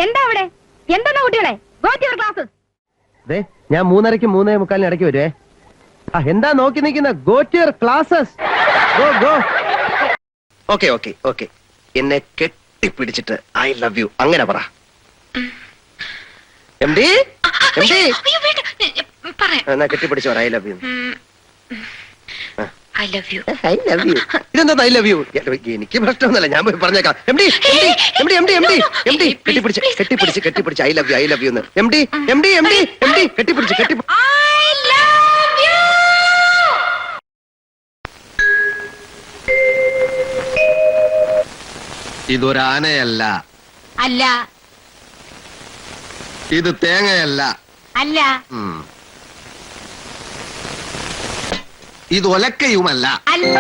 എന്താ അവിടെ? എന്താ കുട്ടികളെ? Go to your classes. ഞാൻ 3:30 3:45 ഇടയ്ക്ക് വരുവേ. എന്താ നോക്കി നിൽക്കുന്ന? Go to your classes. Go. Okay. എന്നെ കെട്ടിപ്പിടിച്ചിട്ട് ഐ ലവ് യു അങ്ങനെ പറ. എന്നാ കെട്ടിപ്പിടിച്ചു പറ ഐ ലവ് യു. ഇതെന്താ ഐ ലവ് യു? എനിക്ക് പ്രശ്നമൊന്നുമല്ല, ഞാൻ പോയി പറഞ്ഞേക്കാം. കെട്ടിപ്പിടിച്ച് ഐ ലവ് യു എന്ന്. കെട്ടിപ്പിടിച്ച് ഇതൊരാനയല്ല. അല്ല. ഇത് തേങ്ങയല്ല. അല്ല. ഇത് ഒലക്കയുമല്ല. അല്ല.